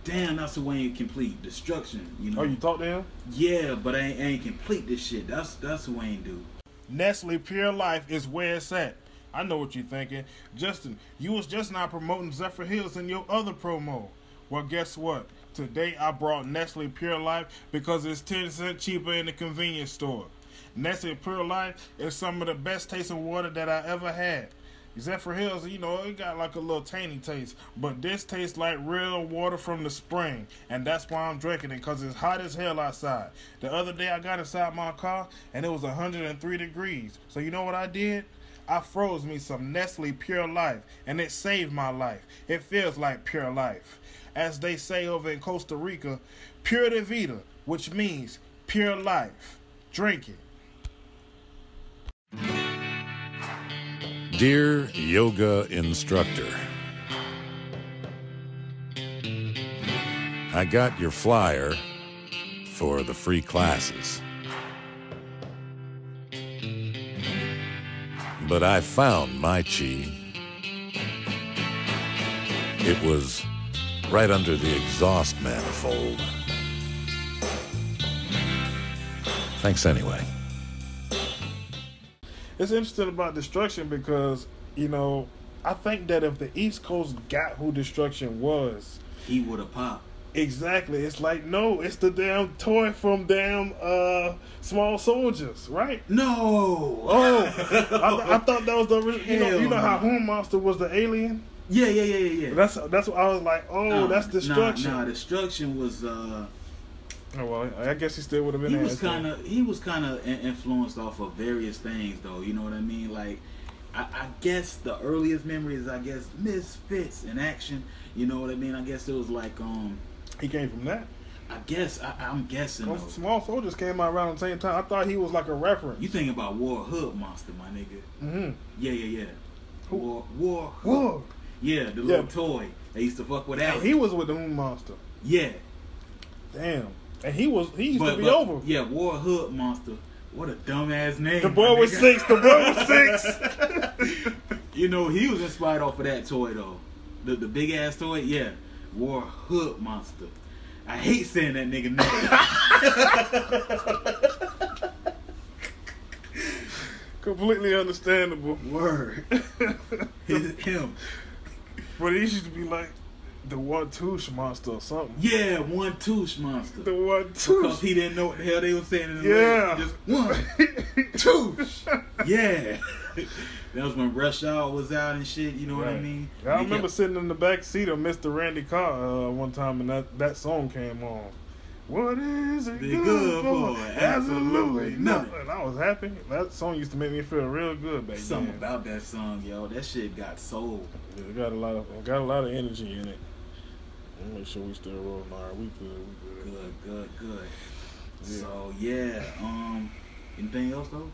Damn, that's the Wayne complete. Destruction, you know? Oh, you talked to him? Yeah, but I ain't complete this shit. That's what Wayne do. Nestle Pure Life is where it's at. I know what you're thinking. Justin, you was just not promoting Zephyr Hills in your other promo. Well, guess what? Today I brought Nestle Pure Life because it's 10 cents cheaper in the convenience store. Nestle Pure Life is some of the best tasting water that I ever had. Zephyr Hills, you know, it got like a little tainty taste, but this tastes like real water from the spring, and that's why I'm drinking it, because it's hot as hell outside. The other day I got inside my car, and it was 103 degrees. So you know what I did? I froze me some Nestle Pure Life, and it saved my life. It feels like pure life. As they say over in Costa Rica, pure de vida, which means pure life. Drink it. Dear yoga instructor, I got your flyer for the free classes. But I found my chi. It was right under the exhaust manifold. Thanks anyway. It's interesting about Destruction because, you know, I think that if the East Coast got who Destruction was, He would have popped. exactly, it's like, no, it's the damn toy from damn Small Soldiers, right? No. Oh, I thought that was the original. You know how Hell no. Horn Monster was the alien? Yeah. That's what I was like, oh, that's Destruction. Nah, Destruction was Oh, well, I guess he still would have been. he was kind of influenced off of various things, though. You know what I mean? Like, I guess the earliest memories, I guess, Misfits in action. You know what I mean? I guess it was like He came from that. I guess I'm guessing. Though. Small Soldiers came out around the same time. I thought he was like a reference. You thinking about War Hood Monster, my nigga? Mm-hmm. Yeah. Who? War Hood. Whoa. Yeah, the little toy. They used to fuck with that. And he was with the Moon Monster. Yeah. Damn. And he used to be but, over. Yeah, War Hood Monster. What a dumbass name. The boy my was nigga. 6. The boy was 6. You know, he was inspired off of that toy, though. The big ass toy, yeah. War Hood Monster. I hate saying that nigga name. Completely understandable. Word. Him. But he used to be like the 1-2 monster or something. Yeah, 1-2 Monster. The 1-2. Because he didn't know what the hell they were saying in the Yeah. lyrics. Just 1, 2. Yeah. That was when Rush Hour was out and shit, you know what I Right. mean? I remember sitting in the back seat of Mr. Randy Carr one time, and that song came on. What is it They good, good for? for? Absolutely Absolutely nothing. nothing. I was happy. That song used to make me feel real good back Something then. about that song, yo. That shit got soul. Yeah, it got a lot of energy in it. Let me make sure we still rolling. All right, we good. Good. Yeah. So yeah, anything else though?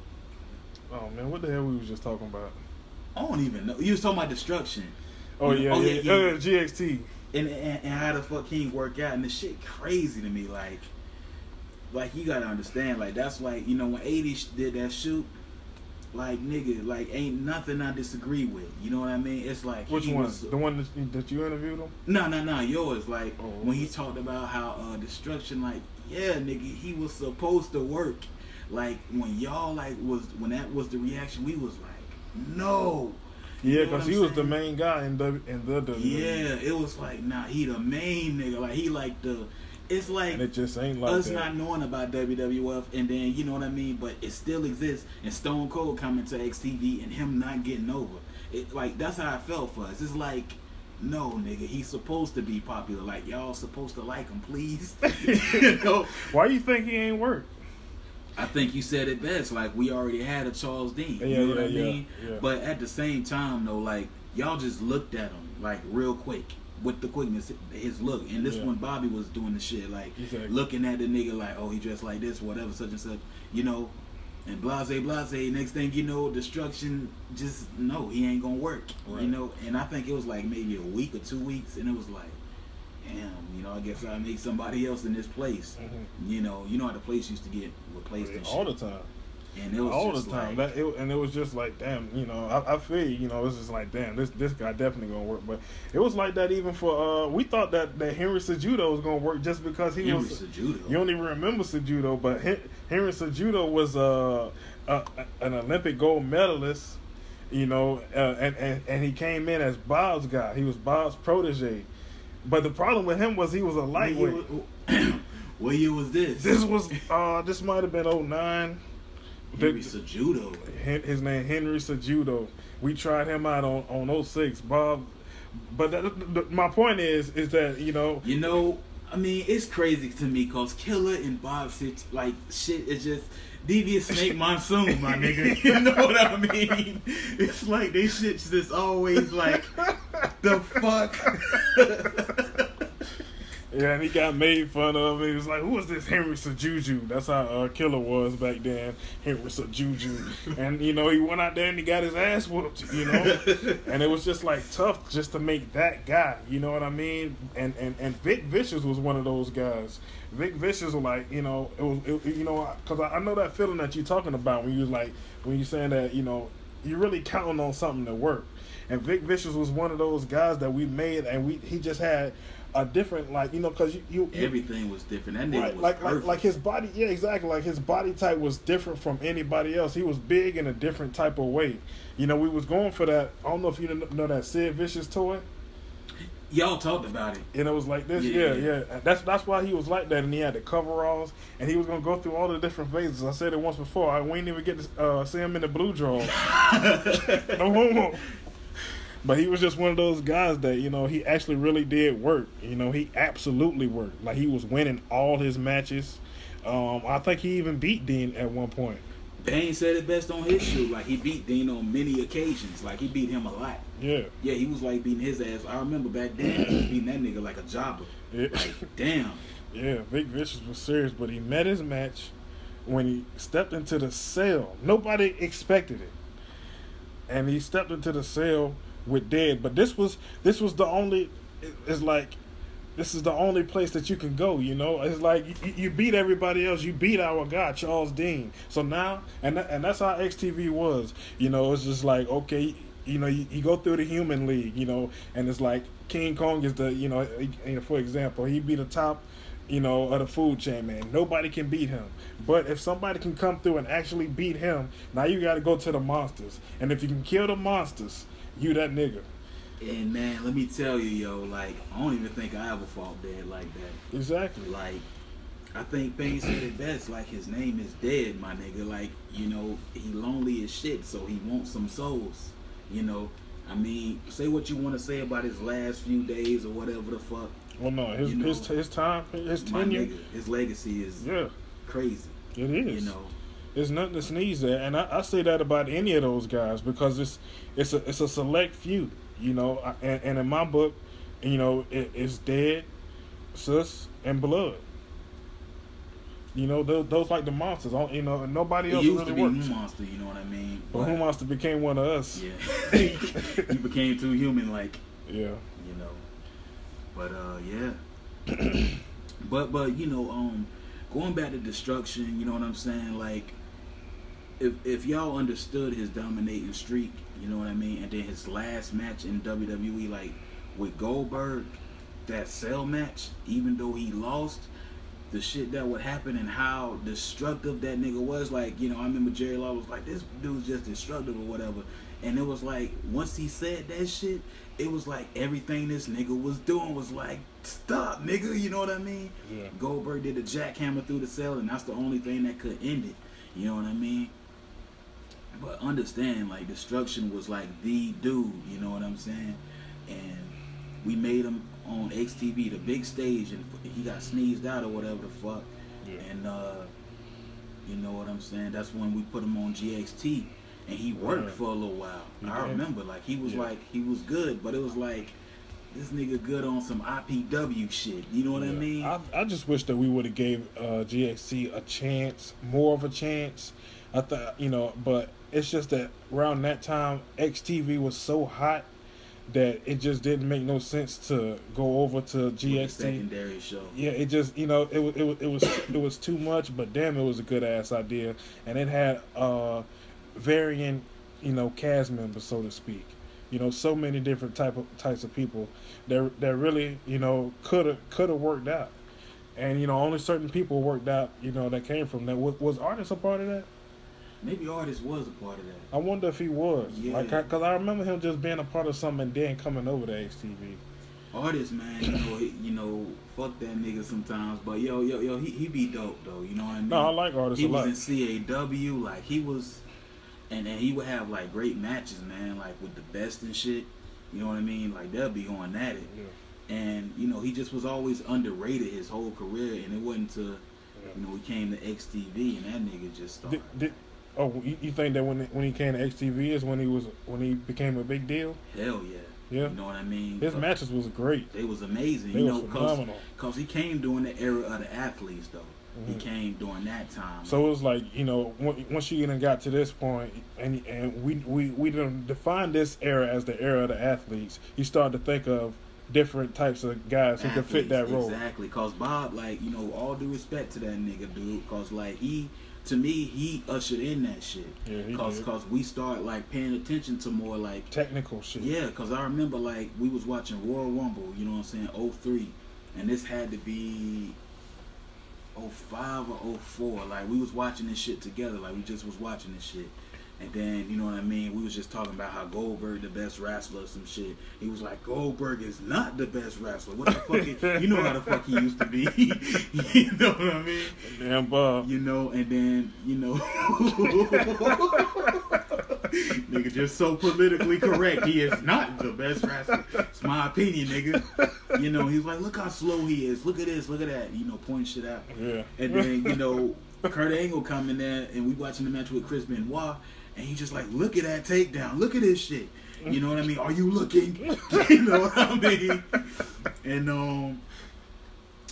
Oh man, what the hell we was just talking about? I don't even know. You was talking about Destruction. Oh You know- yeah. GXT. And how the fuck can he work out? And the shit crazy to me. Like you gotta understand. Like that's like, you know, when 80 did that shoot. Like nigga, like ain't nothing I disagree with. You know what I mean? It's like Which he one? was- The one that you interviewed him? No, yours. Like Oh, when he talked about how Destruction, like, yeah, nigga, he was supposed to work. Like when y'all like when that was the reaction, we was like, no. You Yeah, know what because I'm he was the saying? main guy in the WWE. Yeah, it was like, nah, he the main nigga. Like he like the. It's like And it just ain't like us that. not knowing about WWF, and then you know what I mean. But it still exists, and Stone Cold coming to XTV and him not getting over. It like that's how I felt for us. It's like no, nigga, he's supposed to be popular. Like, y'all supposed to like him, please. You know? Why you think he ain't work? I think you said it best. Like, we already had a Charles Dean. You know what I mean? Yeah. But at the same time, though, like, y'all just looked at him, like, real quick. With the quickness, his look. And this one, Bobby was doing the shit, like, looking at the nigga like, oh, he dressed like this, whatever, such and such. You know? And blase. Next thing you know, Destruction just, no, he ain't gonna work. Right. You know? And I think it was like maybe a week or 2 weeks, and it was like, damn, you know, I guess I'll make somebody else in this place. Mm-hmm. You know how the place used to get replaced and shit. All the time. And it was all just the time. like, And it was just like, damn, you know, I feel you know, it's just like, damn, this guy definitely gonna work. But it was like that even for we thought that Henry Cejudo was gonna work just because he was Cejudo. You don't even remember Cejudo, but Henry Cejudo was an Olympic gold medalist, you know, and he came in as Bob's guy. He was Bob's protege. But the problem with him was he was a lightweight. What year was this? This might have been 09. Henry Cejudo. His name Henry Cejudo. We tried him out on 06. Bob. But my point is that, you know. You know, I mean, it's crazy to me because Killer and Bob, like, shit is just Devious Snake Monsoon, my nigga. You know what I mean? It's like they shit's just always like, the fuck? Yeah, and he got made fun of. He was like, who is this Henry Cejudo? That's how Killer was back then, Henry Cejudo. And, you know, he went out there and he got his ass whooped, you know? And it was just, like, tough just to make that guy, you know what I mean? And Vic Vicious was one of those guys. Vic Vicious was like, you know, you know, because I know that feeling that you're talking about when you're saying that, you know, you're really counting on something to work. And Vic Vicious was one of those guys that we made, and he just had a different, like, you know, because you everything was different. That nigga was like his body, yeah, exactly. Like his body type was different from anybody else. He was big in a different type of way. You know, we was going for that. I don't know if you know that Sid Vicious toy. Y'all talked about it. And it was like this, yeah. That's why he was like that, and he had the coveralls, and he was gonna go through all the different phases. I said it once before. We didn't even get to see him in the blue drawers. No homo. But he was just one of those guys that, you know, he actually really did work. You know, he absolutely worked. Like, he was winning all his matches. I think he even beat Dean at one point. Bane said it best on his show. Like, he beat Dean on many occasions. Like, he beat him a lot. Yeah. Yeah, he was, like, beating his ass. I remember back then, he was beating that nigga like a jobber. Yeah. Like, damn. Yeah, Vic Vicious was serious, but he met his match when he stepped into the cell. Nobody expected it. And he stepped into the cell with Dead, but this was the only. It's like, this is the only place that you can go. You know, it's like you beat everybody else. You beat our guy Charles Dean. So now, and that's how XTV was. You know, it's just like, okay, you know, you go through the Human League. You know, and it's like King Kong is the, you know, for example, he be the top, you know, of the food chain, man. Nobody can beat him. But if somebody can come through and actually beat him, now you got to go to the monsters. And if you can kill the monsters, you that nigga. And man, let me tell you, yo, like, I don't even think I ever fought Dead like that. Exactly. Like, I think Payne said it best. Like, his name is Dead, my nigga. Like, you know, he lonely as shit, so he wants some souls. You know, I mean, say what you want to say about his last few days or whatever the fuck. Well, no, his time, his tenure, nigga, his legacy is crazy. It is. You know, there's nothing to sneeze at, and I say that about any of those guys because it's a select few, you know. And in my book, you know, it's Dead, Sus, and Blood. You know, those like the monsters. You know, and nobody else really works. Who Monster, you know what I mean? But Who Monster became one of us. Yeah, he became too human, like. Yeah. You know, but yeah. but you know, going back to Destruction, you know what I'm saying? Like, if y'all understood his dominating streak, you know what I mean, and then his last match in WWE, like with Goldberg, that cell match, even though he lost, the shit that would happen and how destructive that nigga was, like, you know, I remember Jerry Law was like, this dude's just destructive or whatever, and it was like, once he said that shit, it was like everything this nigga was doing was like, stop, nigga, you know what I mean? Yeah. Goldberg did a jackhammer through the cell, and that's the only thing that could end it, you know what I mean? But understand, like, Destruction was like the dude, you know what I'm saying? And we made him on XTV, the big stage, and he got sneezed out or whatever the fuck. Yeah. And you know what I'm saying? That's when we put him on GXT, and he worked for a little while. I remember, like, he was like, he was good, but it was like, this nigga good on some IPW shit. You know what I mean? I just wish that we would have gave GXT a chance, more of a chance. I thought, you know, but it's just that around that time, XTV was so hot that it just didn't make no sense to go over to GXT. Secondary show. Yeah, it just, you know, it was too much, but damn, it was a good ass idea, and it had varying, you know, cast members, so to speak. You know, so many different types of people that really, you know, could have worked out, and you know, only certain people worked out. You know, that came from that. Was Artist a part of that? Maybe Artist was a part of that. I wonder if he was. Yeah. Like, cause I remember him just being a part of something and then coming over to XTV. Artist, man, you know, fuck that nigga sometimes, but yo, he be dope though. You know what I mean? No, I like Artist a lot. He was in CAW, like he was. And he would have like great matches, man, like with the best and shit. You know what I mean? Like they'll be going at it. Yeah. And you know, he just was always underrated his whole career, and it wasn't to, you know, he came to XTV and that nigga just started. You think that when he came to XTV is when he became a big deal? Hell yeah. Yeah. You know what I mean? His matches was great. They was amazing. They was phenomenal. Cause he came during the era of the athletes though. He came during that time. So it was like, you know, once you even got to this point, and we done defined this era as the era of the athletes, you start to think of different types of guys who could fit that role. Exactly, cause Bob, like, you know, all due respect to that nigga, dude, cause like he ushered in that shit. Yeah, cause we start like paying attention to more like technical shit. Yeah, cause I remember like we was watching Royal Rumble, you know what I'm saying, 03, and this had to be 05 or 04, like we was watching this shit together, like we just was watching this shit, and then you know what I mean, we was just talking about how Goldberg the best wrestler or some shit. He was like, Goldberg is not the best wrestler. What the fuck? You know how the fuck he used to be. You know what I mean? Damn, Bob. You know, and then you know, nigga, just so politically correct. He is not the best wrestler. It's my opinion, nigga. You know, he's like, look how slow he is. Look at this. Look at that. You know, pointing shit out. Yeah. And then you know, Kurt Angle come in there, and we watching the match with Chris Benoit, and he just like, look at that takedown. Look at this shit. You know what I mean? Are you looking? You know what I mean? And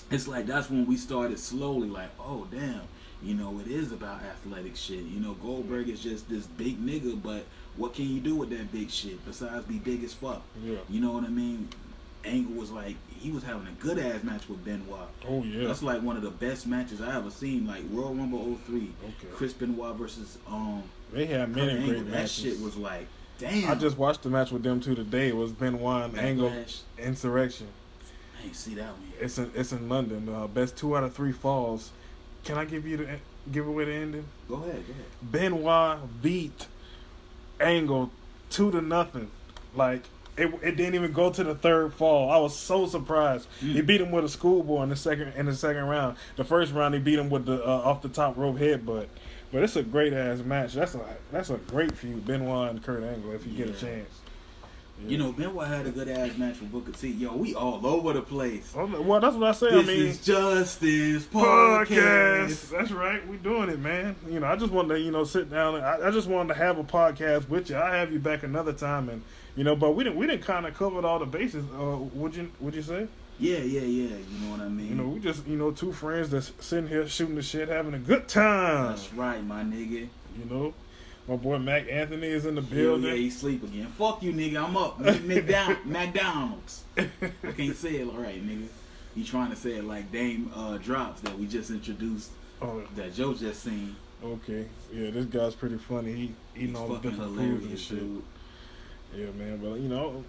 it's like that's when we started slowly like, oh damn. You know, it is about athletic shit. You know, Goldberg is just this big nigga, but what can you do with that big shit besides be big as fuck? Yeah. You know what I mean? Angle was like, he was having a good ass match with Benoit. Oh yeah. That's like one of the best matches I ever seen. Like Royal Rumble 03. Okay. Chris Benoit versus They had many Angle. great That matches. shit was like, damn. I just watched the match with them two today. It was Benoit and Angle Insurrection. I ain't see that one yet. It's in London. Best 2 out of 3 falls. Can I give away the ending? Go ahead. Benoit beat Angle 2-0. Like it didn't even go to the third fall. I was so surprised. He beat him with a schoolboy in the second round. The first round he beat him with the off the top rope headbutt. But it's a great ass match. That's a great feud, Benoit and Kurt Angle, if you get a chance. Yeah. You know, Benoit had a good ass match with Booker T. Yo, we all over the place. Well, that's what I say. This is Justin's podcast. That's right. We doing it, man. You know, I just wanted to, you know, sit down. I just wanted to have a podcast with you. I'll have you back another time, and you know, but we didn't kind of cover all the bases. Would you say? Yeah. You know what I mean? You know, we just, you know, two friends that's sitting here shooting the shit, having a good time. That's right, my nigga. You know, my boy Mac Anthony is in the building. Yeah, he sleep again. Fuck you, nigga. I'm up. McDonald's. I can't say it all right, nigga. He trying to say it like Dame Drops that we just introduced. That Joe just seen. Okay. Yeah, this guy's pretty funny. He eating all the different foods and shit. Dude. Yeah, man. But you know,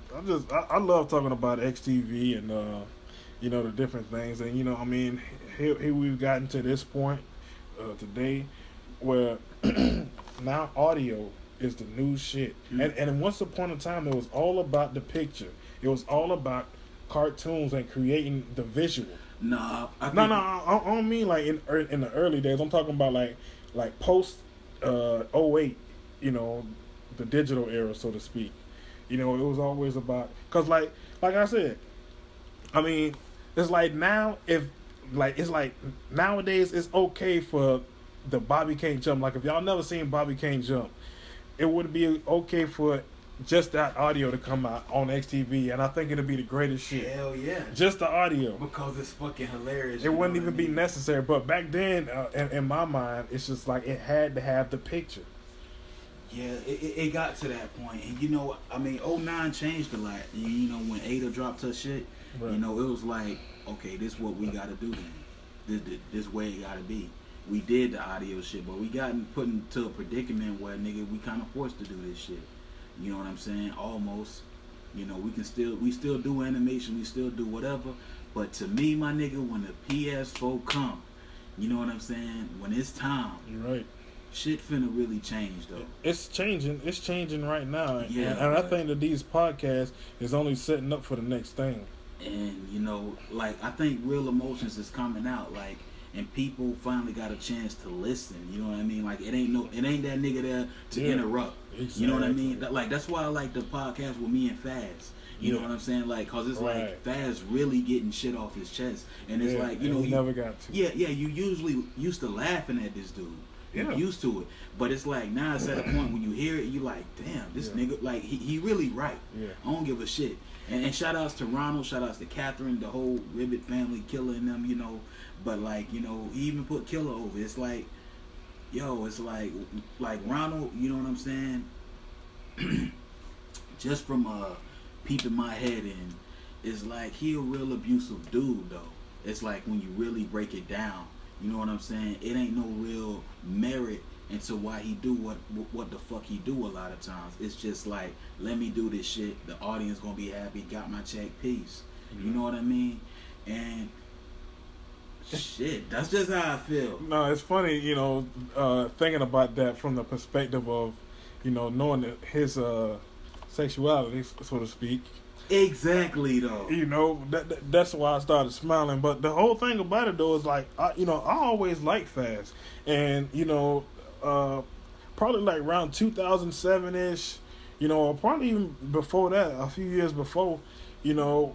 I love talking about XTV and you know, the different things. And you know, I mean, here we've gotten to this point today where now audio is the new shit. And once upon a time, it was all about the picture. It was all about cartoons and creating the visual. Nah, I don't mean like in the early days. I'm talking about like post 08, you know, the digital era, so to speak. You know, it was always about, cause like I said, I mean, it's like now it's like nowadays it's okay for the Bobby Kane jump. Like if y'all never seen Bobby Kane jump, it would be okay for just that audio to come out on XTV, and I think it'd be the greatest shit. Hell yeah. Just the audio. Because it's fucking hilarious. It wouldn't even be necessary. But back then, in my mind, it's just like it had to have the picture. Yeah, it got to that point. And you know, I mean, 09 changed a lot. You know, when Ada dropped her shit, Right. you know, it was like, okay, this is what we got to do then. This way it got to be. We did the audio shit, but we got put into a predicament where, nigga, we kind of forced to do this shit. You know what I'm saying? Almost. You know, we still do animation, we still do whatever. But to me, my nigga, when the PS4 come, you know what I'm saying? When it's time, You're right. shit finna really change though. It's changing. It's changing right now. Yeah, and I think that these podcasts is only setting up for the next thing. And you know, like I think Real Emotions is coming out, like, and people finally got a chance to listen. You know what I mean? Like it ain't that nigga there to interrupt. Exactly. You know what I mean? Like that's why I like the podcast with me and Faz. You know what I'm saying? Like, cause it's like Faz really getting shit off his chest, and it's like, you know, you never got to. Yeah. You usually used to laughing at this dude. You're used to it, but it's like now it's at a point when you hear it, you like, damn, this nigga, like he really right. Yeah. I don't give a shit. And shout outs to Ronald, shout outs to Catherine, the whole Ribbit family, Killer and them, you know. But like, you know, he even put Killer over. It's like, yo, it's like Ronald, you know what I'm saying? Just from peeping my head in, it's like he a real abusive dude though. It's like when you really break it down, you know what I'm saying? It ain't no real merit into why he do what the fuck he do a lot of times. It's just like, let me do this shit, the audience gonna be happy, got my check, peace. You know what I mean? And shit, that's just how I feel. No, it's funny, you know, thinking about that from the perspective of, you know, knowing that his sexuality, so to speak. Exactly, though. You know, that's why I started smiling. But the whole thing about it, though, is like, I always liked Faz. And, you know, probably like around 2007-ish, you know, or probably even before that, a few years before, you know,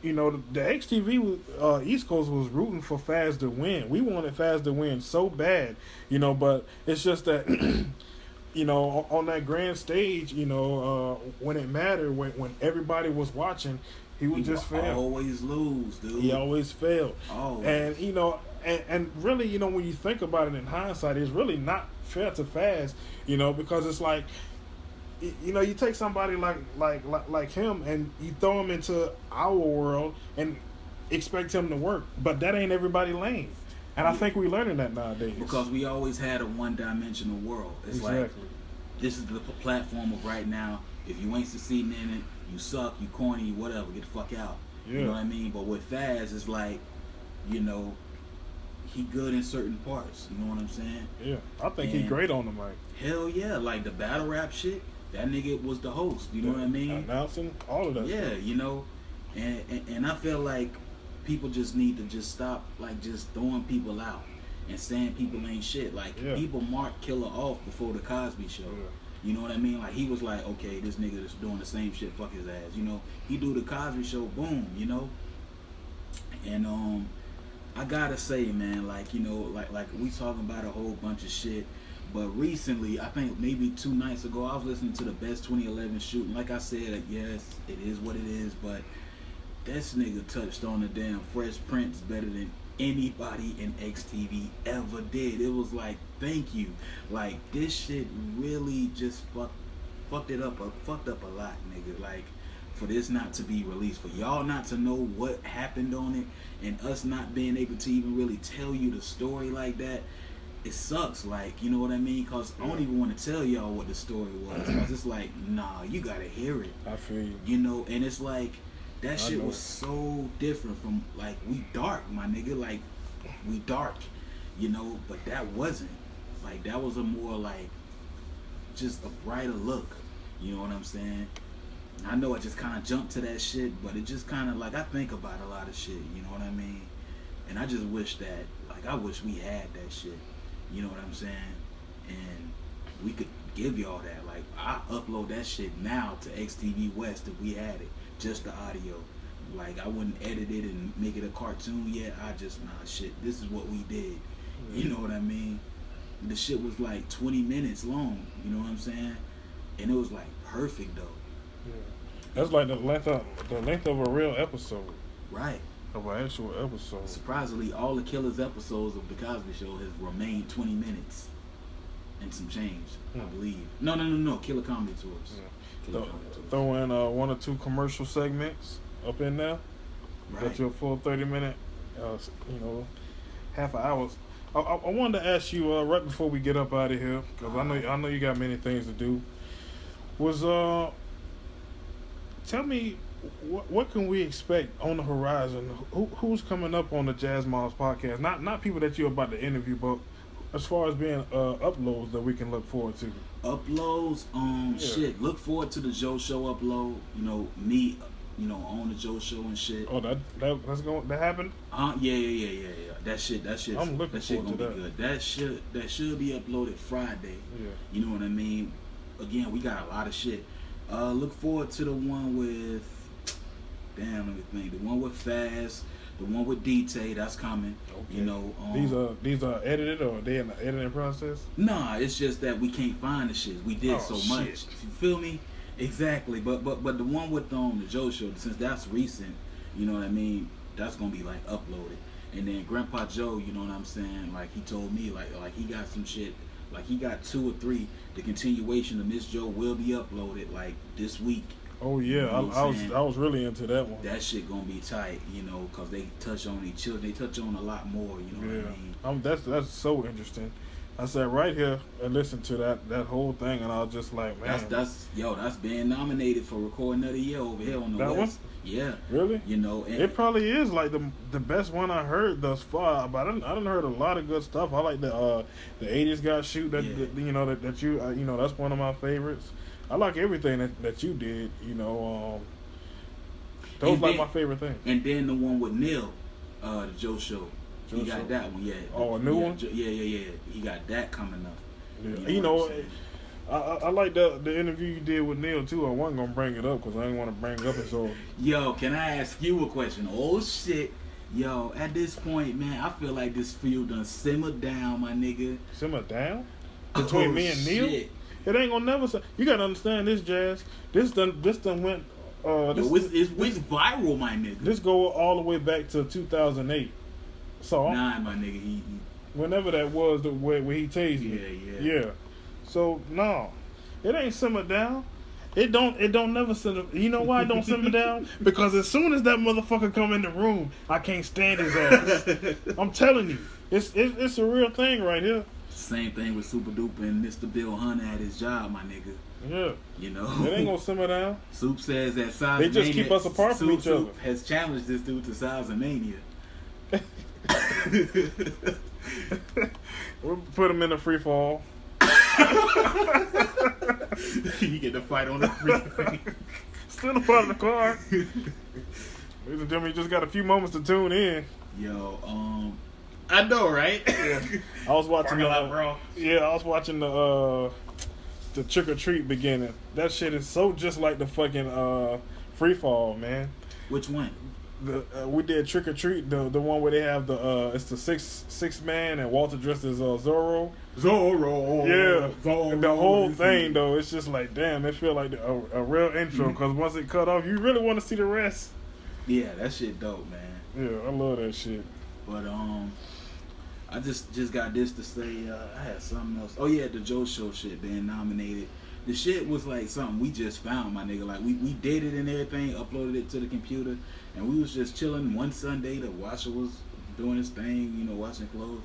the XTV East Coast was rooting for Faz to win. We wanted Faz to win so bad, you know, but it's just that, you know, on that grand stage, you know, when it mattered, when everybody was watching, he would just fail. Always lose, dude. He always failed. Always. And, you know, and really, you know, when you think about it in hindsight, it's really not fair to Faz, you know, because it's like, you know, you take somebody like him and you throw him into our world and expect him to work, but that ain't everybody lane. And I think we're learning that nowadays. Because we always had a one-dimensional world. It's like, this is the platform of right now. If you ain't succeeding in it, you suck, you corny, you whatever, get the fuck out. You know what I mean? But with Faz, it's like, you know, he good in certain parts. You know what I'm saying? Yeah, I think he great on the mic. Hell yeah, like the battle rap shit, that nigga was the host. You know what I mean? Announcing all of that stuff. You know, and I feel like people just need to just stop like just throwing people out and saying people ain't shit. Like people marked Killer off before the Cosby Show. You know what I mean? Like he was like, okay, this nigga is doing the same shit, fuck his ass. You know, he do the Cosby Show, boom, you know. And I gotta say, man, like, you know, like we talking about a whole bunch of shit. But recently, I think maybe 2 nights ago, I was listening to the Best 2011 shooting. Like I said, yes, it is what it is, but this nigga touched on the damn Fresh Prince better than anybody in XTV ever did. It was like, thank you. Like, this shit really just fucked up a lot, nigga. Like, for this not to be released, for y'all not to know what happened on it, and us not being able to even really tell you the story like that, it sucks. Like, you know what I mean? Because I don't even want to tell y'all what the story was, because it's like, nah, you gotta hear it. I feel you. You know, and it's like, that shit was so different from, like, we dark, my nigga. Like, we dark, you know, but that wasn't. Like, that was a more, like, just a brighter look. You know what I'm saying? I know I just kind of jumped to that shit, but it just kind of, like, I think about a lot of shit, you know what I mean? And I just wish that, like, I wish we had that shit. You know what I'm saying? And we could give y'all that. Like, I upload that shit now to XTV West if we had it. Just the audio. Like, I wouldn't edit it and make it a cartoon yet. I just, nah, shit, this is what we did. You know what I mean? The shit was like 20 minutes long, you know what I'm saying? And it was like perfect though. Yeah. That's like the length of a real episode. Right. Of an actual episode. Surprisingly, all the Killer's episodes of The Cosby Show has remained 20 minutes and some change, I believe. No. Killer Comedy Tours. Yeah. Killer Comedy Tours. Throw in 1 or 2 commercial segments up in there. Right. Got your full 30-minute, half an hour. I wanted to ask you right before we get up out of here, because I know you got many things to do. Tell me, what can we expect on the horizon? Who's coming up on the JASMAR podcast? Not people that you're about to interview, but as far as being uploads that we can look forward to. Uploads, shit. Look forward to the Joe Show upload. Me. On the Joe Show and shit. Oh, that happened? Yeah. That shit. I'm looking that shit forward gonna to be good. That should be uploaded Friday. Yeah. You know what I mean? Again, we got a lot of shit. Look forward to the one with. Damn, let me think. The one with Fast. The one with D-Tay. That's coming. Okay. These are edited, or are they in the editing process? Nah, it's just that we can't find the shit. We did so much. You feel me? Exactly, but the one with the Joe Show, since that's recent, you know what I mean, that's gonna be like uploaded. And then Grandpa Joe, you know what I'm saying, like he told me, like he got some shit, like he got 2 or 3. The continuation of Miss Joe will be uploaded like this week. Oh yeah, you know I was really into that one. That shit gonna be tight, cause they touch on each other. They touch on a lot more, you know what I mean. That's so interesting. I sat right here and listened to that whole thing, and I was just like, man, that's being nominated for Recording of the Year over here on the that West. One? Yeah, really. And it probably is like the best one I heard thus far. But I done heard a lot of good stuff. I like the 80s guy shoot that that you that's one of my favorites. I like everything that you did. Those like my favorite thing. And then the one with Neil, the Joe Show. He got that one, yeah. Oh, a new one? Yeah. He got that coming up. Yeah. I like the interview you did with Neil, too. I wasn't going to bring it up because I didn't want to bring it up. So. Yo, can I ask you a question? Oh, shit. Yo, at this point, man, I feel like this field done simmered down, my nigga. Simmered down? Between me and Neil? Shit. It ain't going to never... You got to understand this, Jazz. This done went... it's viral, my nigga. This go all the way back to 2008. So nah, my nigga, he whenever that was the way where he tased me. Yeah. So no, it ain't simmer down. It don't never simmer. You know why it don't simmer down? Because as soon as that motherfucker come in the room, I can't stand his ass. I'm telling you, it's a real thing right here. Same thing with Super Duper and Mr. Bill Hunter at his job, my nigga. Yeah. It ain't gonna simmer down. Soup says that Size They just keep us apart from each other. Has challenged this dude to Size Mania. We'll put him in a free fall. You get the fight on the free. Still a part of the car. Ladies and gentlemen, you just got a few moments to tune in. Yo, I know, right? Yeah. I was watching the Trick or Treat beginning. That shit is so just like the fucking free fall, man. Which one? We did Trick or Treat, the one where they have it's the six man and Walter dressed as Zorro. Yeah, Zorro. The whole thing though, it's just like damn, it feel like a real intro because once it cut off, you really want to see the rest. Yeah, that shit dope, man. Yeah, I love that shit. But I just got this to say. I had something else. Oh yeah, the Joe Show shit being nominated. The shit was like something we just found, my nigga. Like we did it and everything, uploaded it to the computer, and we was just chilling one Sunday. The washer was doing his thing, washing clothes.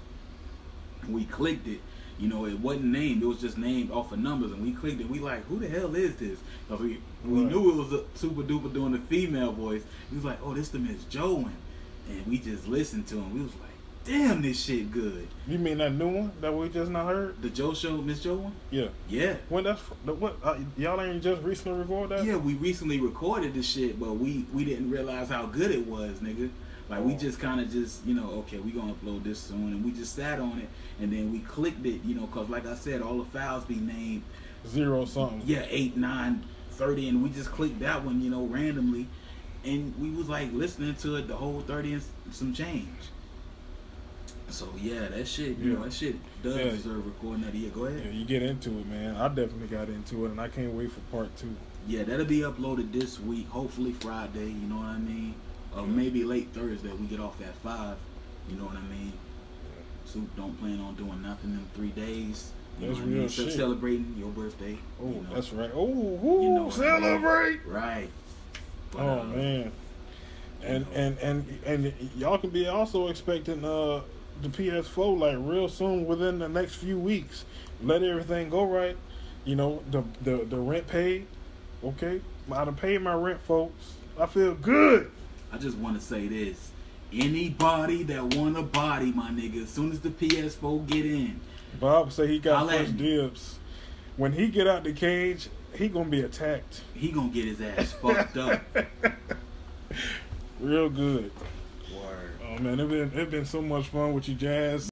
And we clicked it. It wasn't named. It was just named off of numbers, and we clicked it. We like, who the hell is this? We knew it was a Super Duper doing the female voice. He was like, oh, this the Miss Joan, and we just listened to him. We was like, damn, this shit good. You mean that new one that we just not heard? The Joe Show, Miss Joe one? Yeah. Yeah. When y'all ain't just recently recorded that? Yeah, we recently recorded this shit, but we didn't realize how good it was, nigga. Like we just kind of okay, we gonna upload this soon, and we just sat on it, and then we clicked it, cause like I said, all the files be named 0 something. Yeah, 8, 9, 30, and we just clicked that one, randomly. and we was like listening to it the whole 30 and some change. So yeah, that shit, you know, that shit does deserve recording that. Yeah, go ahead. Yeah, you get into it, man. I definitely got into it, and I can't wait for part 2. Yeah, that'll be uploaded this week, hopefully Friday, you know what I mean? Maybe late Thursday, we get off at 5, you know what I mean? Soup don't plan on doing nothing in 3 days. You That's know what I mean? real Except shit. celebrating your birthday. Oh, you know. that's right. Oh, woo, You know what I mean? celebrate! Right. But, Oh man, and y'all can be also expecting the PS4 like real soon, within the next few weeks. Let everything go right. You know, the rent paid. Okay, I done paid my rent, folks. I feel good. I just want to say this: anybody that want a body, my nigga, as soon as the PS4 get in, Bob say he got Holla at first me. dibs. When he get out the cage, he gonna be attacked. he gonna get his ass fucked up. Real good. Word. Oh man, it been so much fun with you, Jazz.